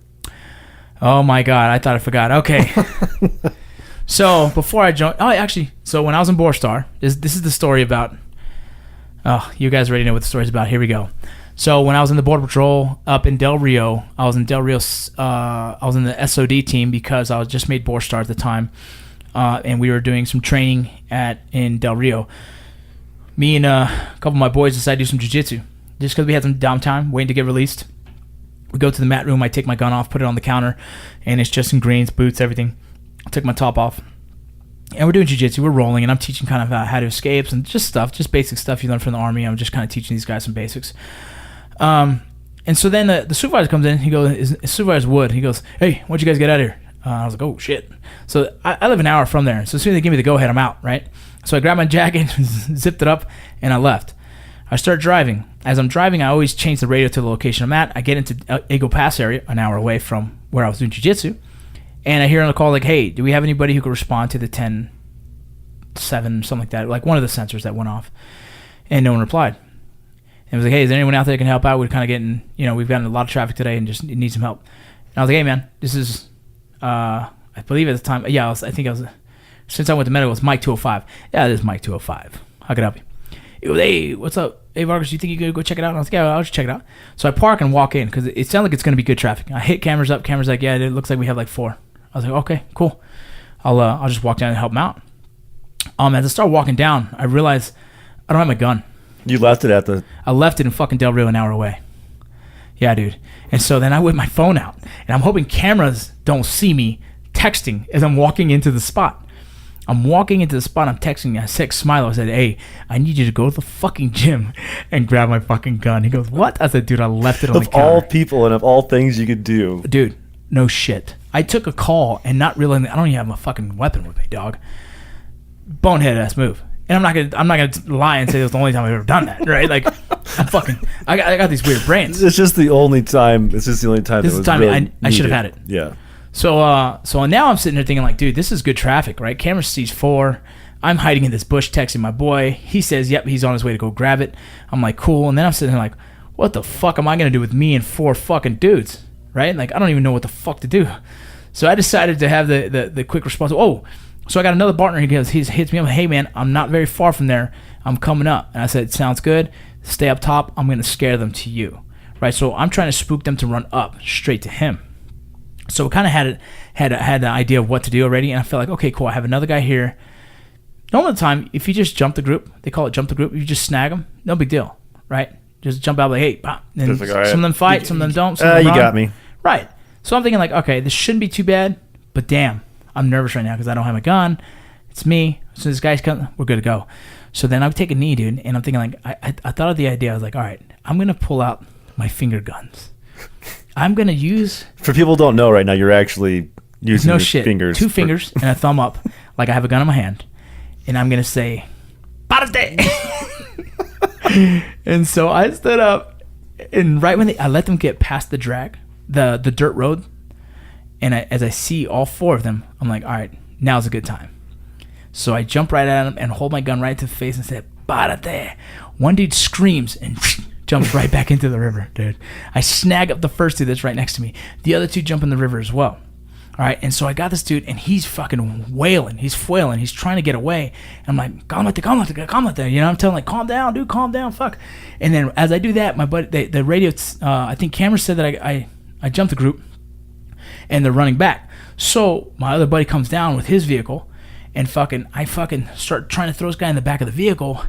Oh my God, I thought I forgot. Okay. So before I joined, so when I was in BORSTAR, this is the story about, you guys already know what the story's about. Here we go. So when I was in the Border Patrol up in Del Rio, I was in the SOD team because I was just made BORSTAR at the time. And we were doing some training in Del Rio. Me and a couple of my boys decided to do some jiu-jitsu just because we had some downtime waiting to get released. We go to the mat room. I take my gun off, put it on the counter, and it's just in greens, boots, everything. I took my top off, and we're doing jiu-jitsu. We're rolling, and I'm teaching kind of how to escape and just basic stuff you learn from the Army. I'm just kind of teaching these guys some basics. And so then the supervisor comes in. He goes, Supervisor Wood. He goes, "Hey, why'd you guys get out of here?" I was like, "Oh shit!" So I live an hour from there. So as soon as they give me the go-ahead, I'm out, right? So I grabbed my jacket, zipped it up, and I left. I start driving. As I'm driving, I always change the radio to the location I'm at. I get into Eagle Pass area, an hour away from where I was doing jiu-jitsu, and I hear on the call like, "Hey, do we have anybody who could respond to the 10-7, something like that, like one of the sensors that went off?" And no one replied. And it was like, "Hey, is there anyone out there that can help out? We're kind of getting, we've gotten a lot of traffic today and just need some help." And I was like, "Hey, man, this is, I believe at the time, since I went to medical, it's Mike 205. Yeah, this is Mike 205. How can I help you?" He goes, "Hey, what's up? Hey, Vargas, you think you could go check it out?" And I was like, "Yeah, I'll just check it out." So I park and walk in because it sounds like it's going to be good traffic. I hit cameras up. Cameras like, "Yeah, it looks like we have like 4. I was like, "Okay, cool. I'll just walk down and help him out." As I start walking down, I realize I don't have my gun. You left it I left it in fucking Del Rio, an hour away. Yeah, dude. And so then I whip my phone out, and I'm hoping cameras don't see me texting as I'm walking into the spot. I'm walking into the spot. I'm texting. I said, Smilo. I said, hey, I need you to go to the fucking gym and grab my fucking gun. He goes, what? I said, dude, I left it on the counter. Of all people and of all things you could do. Dude, no shit. I took a call and not realizing I don't even have my fucking weapon with me, dog. Bonehead ass move. And I'm not gonna lie and say it was the only time I've ever done that, right? Like, I got these weird brains. It's just the only time. This is the only time. This is the time really I should have had it. Yeah. So now I'm sitting there thinking like, dude, this is good traffic, right? Camera sees 4. I'm hiding in this bush texting my boy. He says, yep, he's on his way to go grab it. I'm like, cool. And then I'm sitting there like, what the fuck am I going to do with me and 4 fucking dudes, right? Like, I don't even know what the fuck to do. So I decided to have the quick response. Oh, so I got another partner. He hits me up. Hey, man, I'm not very far from there. I'm coming up. And I said, sounds good. Stay up top. I'm going to scare them to you, right? So I'm trying to spook them to run up straight to him. So we kind of had the idea of what to do already, and I felt like, okay, cool. I have another guy here. Normal time, if you just jump the group, they call it jump the group. You just snag them, no big deal, right? Just jump out like, hey, pop. And like, right, some of them fight, some of them don't. Some of them you run. got me. Right. So I'm thinking like, okay, this shouldn't be too bad, but damn, I'm nervous right now because I don't have a gun. It's me. So this guy's coming, we're good to go. So then I would take a knee, dude, and I'm thinking like, I thought of the idea. I was like, all right, I'm gonna pull out my finger guns. I'm going to use... For people who don't know right now, you're actually using your fingers. 2 fingers and a thumb up, like I have a gun in my hand. And I'm going to say, Parte! And so I stood up, and right when I let them get past the drag, the dirt road, and as I see all 4 of them, I'm like, all right, now's a good time. So I jump right at them and hold my gun right to the face and say, Parte! One dude screams and... jumps right back into the river, dude. I snag up the first dude that's right next to me. The other 2 jump in the river as well. All right, and so I got this dude, and he's fucking wailing. He's flailing. He's trying to get away. And I'm like, calmate. You know, I'm telling like, calm down, dude, calm down, fuck. And then as I do that, my buddy, the radio, I think Cameron said that I jumped the group, and they're running back. So my other buddy comes down with his vehicle, and I start trying to throw this guy in the back of the vehicle,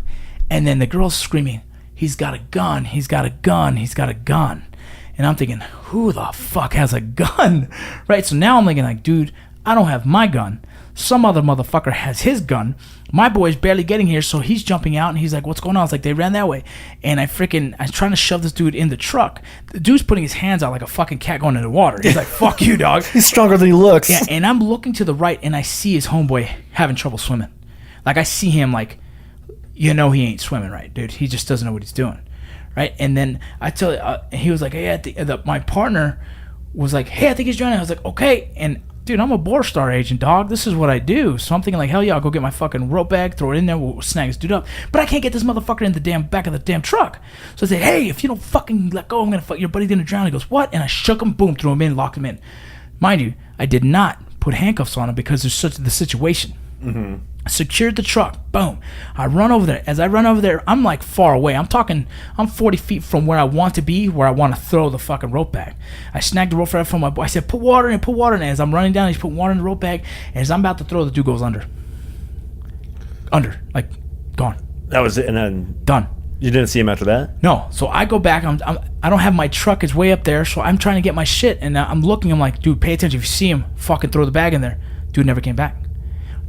and then the girl's screaming, he's got a gun. And I'm thinking, who the fuck has a gun? Right? So now I'm thinking like, dude, I don't have my gun. Some other motherfucker has his gun. My boy's barely getting here, so he's jumping out, and he's like, what's going on? I was like, they ran that way. And I was trying to shove this dude in the truck. The dude's putting his hands out like a fucking cat going into the water. He's like, fuck you, dog. He's stronger than he looks. Yeah, and I'm looking to the right, and I see his homeboy having trouble swimming. Like, I see him like, you know he ain't swimming right, dude. He just doesn't know what he's doing, right? And then I tell you, he was like, hey, my partner was like, hey, I think he's drowning. I was like, okay. And dude, I'm a BORSTAR agent, dog. This is what I do. So I'm thinking like, hell yeah, I'll go get my fucking rope bag, throw it in there, we'll snag this dude up. But I can't get this motherfucker in the back of the damn truck. So I say, hey, if you don't fucking let go, I'm gonna fuck your buddy's gonna drown. He goes, what? And I shook him, boom, threw him in, locked him in. Mind you, I did not put handcuffs on him because there's such the situation. Mm-hmm. Secured the truck, boom. I run over there. As I run over there, I'm like far away. I'm 40 feet from where I want to be, where I want to throw the fucking rope bag. I snagged the rope right from my boy. I said, put water in. And as I'm running down, he's putting water in the rope bag. And as I'm about to throw, the dude goes under, like gone. That was it, and then done. You didn't see him after that? No. So I go back. I don't have my truck. It's way up there. So I'm trying to get my shit, and I'm looking. I'm like, dude, pay attention. If you see him, fucking throw the bag in there. Dude never came back.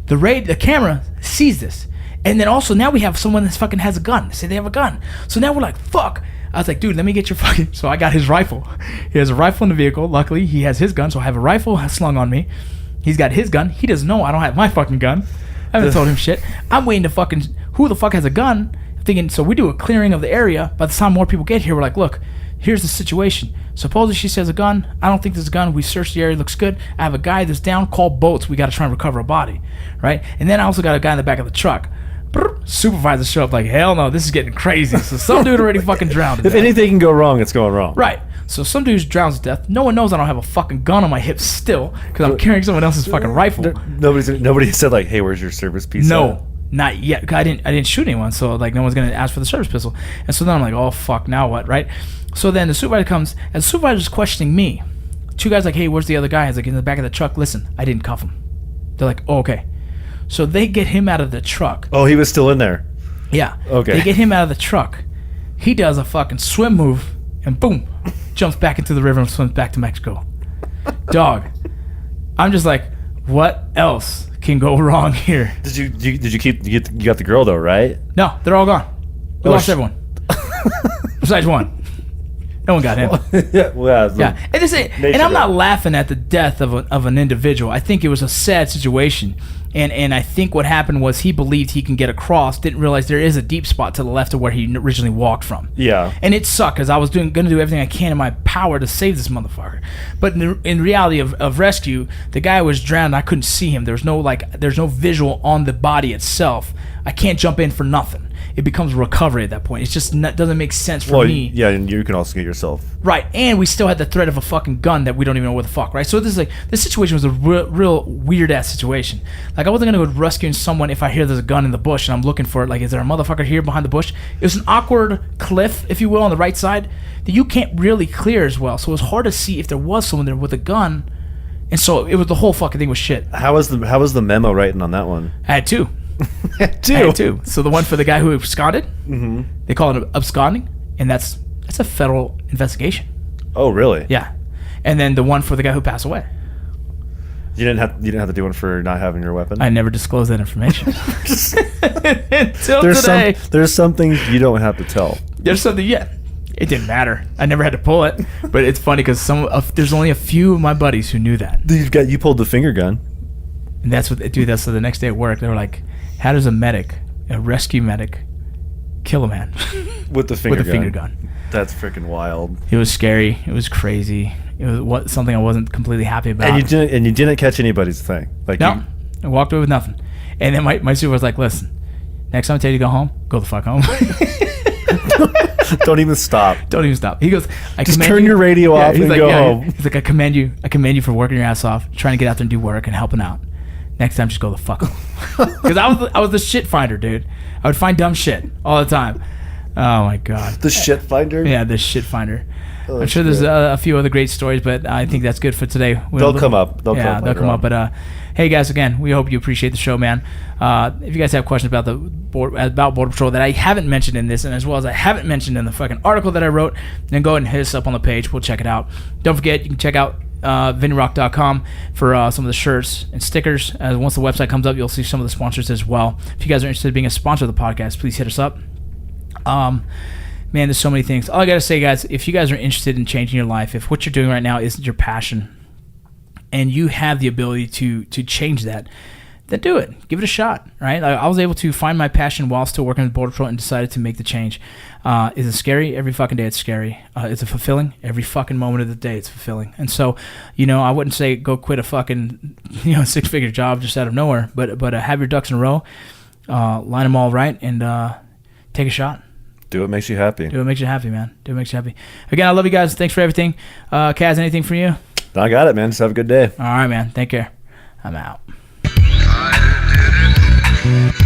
The camera sees this. And then also now we have someone that fucking has a gun. They say they have a gun. So now we're like, fuck. I was like, dude, let me get your fucking... So I got his rifle. He has a rifle in the vehicle. Luckily, he has his gun. So I have a rifle slung on me. He's got his gun. He doesn't know I don't have my fucking gun. I haven't told him shit. I'm waiting to fucking... Who the fuck has a gun? Thinking, so we do a clearing of the area. By the time more people get here, we're like, look, here's the situation. Supposedly she says a gun. I don't think there's a gun. We searched the area. Looks good. I have a guy that's down. Call boats. We got to try and recover a body. Right? And then I also got a guy in the back of the truck. Supervisor show up like, hell no, this is getting crazy. So some dude already fucking drowned. If anything can go wrong, it's going wrong. Right. So some dude drowns to death. No one knows I don't have a fucking gun on my hip still because I'm carrying someone else's fucking rifle. Nobody said like, hey, where's your service piece? No. Not yet. 'Cause I didn't shoot anyone, so like no one's gonna ask for the service pistol. And so then I'm like, oh fuck, now what, right? So then the supervisor comes, and the supervisor's questioning me. 2 guys like, hey, where's the other guy? He's like, in the back of the truck. Listen, I didn't cuff him. They're like, oh, okay. So they get him out of the truck. Oh, he was still in there. Yeah. Okay. They get him out of the truck. He does a fucking swim move, and boom, jumps back into the river and swims back to Mexico. Dog. I'm just like, what else can go wrong here? Did you keep you got the girl though, right? No, they're all gone. We lost everyone. Besides one. No one got him. Yeah. And I'm not laughing at the death of an individual. I think it was a sad situation. And I think what happened was he believed he can get across, didn't realize there is a deep spot to the left of where he originally walked from. Yeah. And it sucked because I was going to do everything I can in my power to save this motherfucker. But in reality of rescue, the guy was drowned. I couldn't see him. There's no visual on the body itself. I can't jump in for nothing. It becomes recovery at that point. It's just doesn't make sense for me. Yeah, and you can also get yourself. Right, and we still had the threat of a fucking gun that we don't even know what the fuck, right? So this situation was a real weird ass situation. Like I wasn't gonna go rescuing someone if I hear there's a gun in the bush and I'm looking for it. Like, is there a motherfucker here behind the bush? It was an awkward cliff, if you will, on the right side that you can't really clear as well. So it was hard to see if there was someone there with a gun, and so it was the whole fucking thing was shit. How was the memo writing on that one? I had two. I had two. So the one for the guy who absconded, they call it absconding, and that's a federal investigation. Oh, really? Yeah. And then the one for the guy who passed away. You didn't have to do one for not having your weapon? I never disclosed that information. Until today. There's some things you don't have to tell. There's something, yeah. It didn't matter. I never had to pull it. But it's funny because there's only a few of my buddies who knew that. You pulled the finger gun. And that's what they do. So the next day at work, they were like, how does a rescue medic, kill a man? With the finger gun. finger gun. That's freaking wild. It was scary. It was crazy. It was something I wasn't completely happy about. And you didn't catch anybody's thing. Like no, I walked away with nothing. And then my supervisor was like, "Listen, next time I tell you to go home, go the fuck home. Don't even stop. Don't even stop." He goes, "Just turn your radio off and go home." He's like, "I commend you for working your ass off, trying to get out there and do work and helping out. Next time, just go the fuck home." Because I was the shit finder, dude. I would find dumb shit all the time. Oh my god. The shit finder? Yeah, the shit finder. Oh, I'm sure there's a few other great stories, but I think that's good for today. They'll come up. They'll come up. But hey, guys, again, we hope you appreciate the show, man. If you guys have questions about Border Patrol that I haven't mentioned in this, and as well as I haven't mentioned in the fucking article that I wrote, then go ahead and hit us up on the page. We'll check it out. Don't forget, you can check out VinnyRoc.com for some of the shirts and stickers. Once the website comes up, you'll see some of the sponsors as well. If you guys are interested in being a sponsor of the podcast, please hit us up. Man, there's so many things. All I gotta say, guys, if you guys are interested in changing your life, if what you're doing right now isn't your passion, and you have the ability to change that, then do it. Give it a shot, right? I was able to find my passion while still working with Border Patrol and decided to make the change. Is it scary? Every fucking day it's scary. Is it fulfilling? Every fucking moment of the day it's fulfilling. And so, I wouldn't say go quit a fucking, 6-figure job just out of nowhere, but have your ducks in a row, line them all right, and take a shot. Do what makes you happy. Do what makes you happy, man. Do what makes you happy. Again, I love you guys. Thanks for everything. Kaz, anything from you? I got it, man. Just have a good day. All right, man. Take care. I'm out. I did it.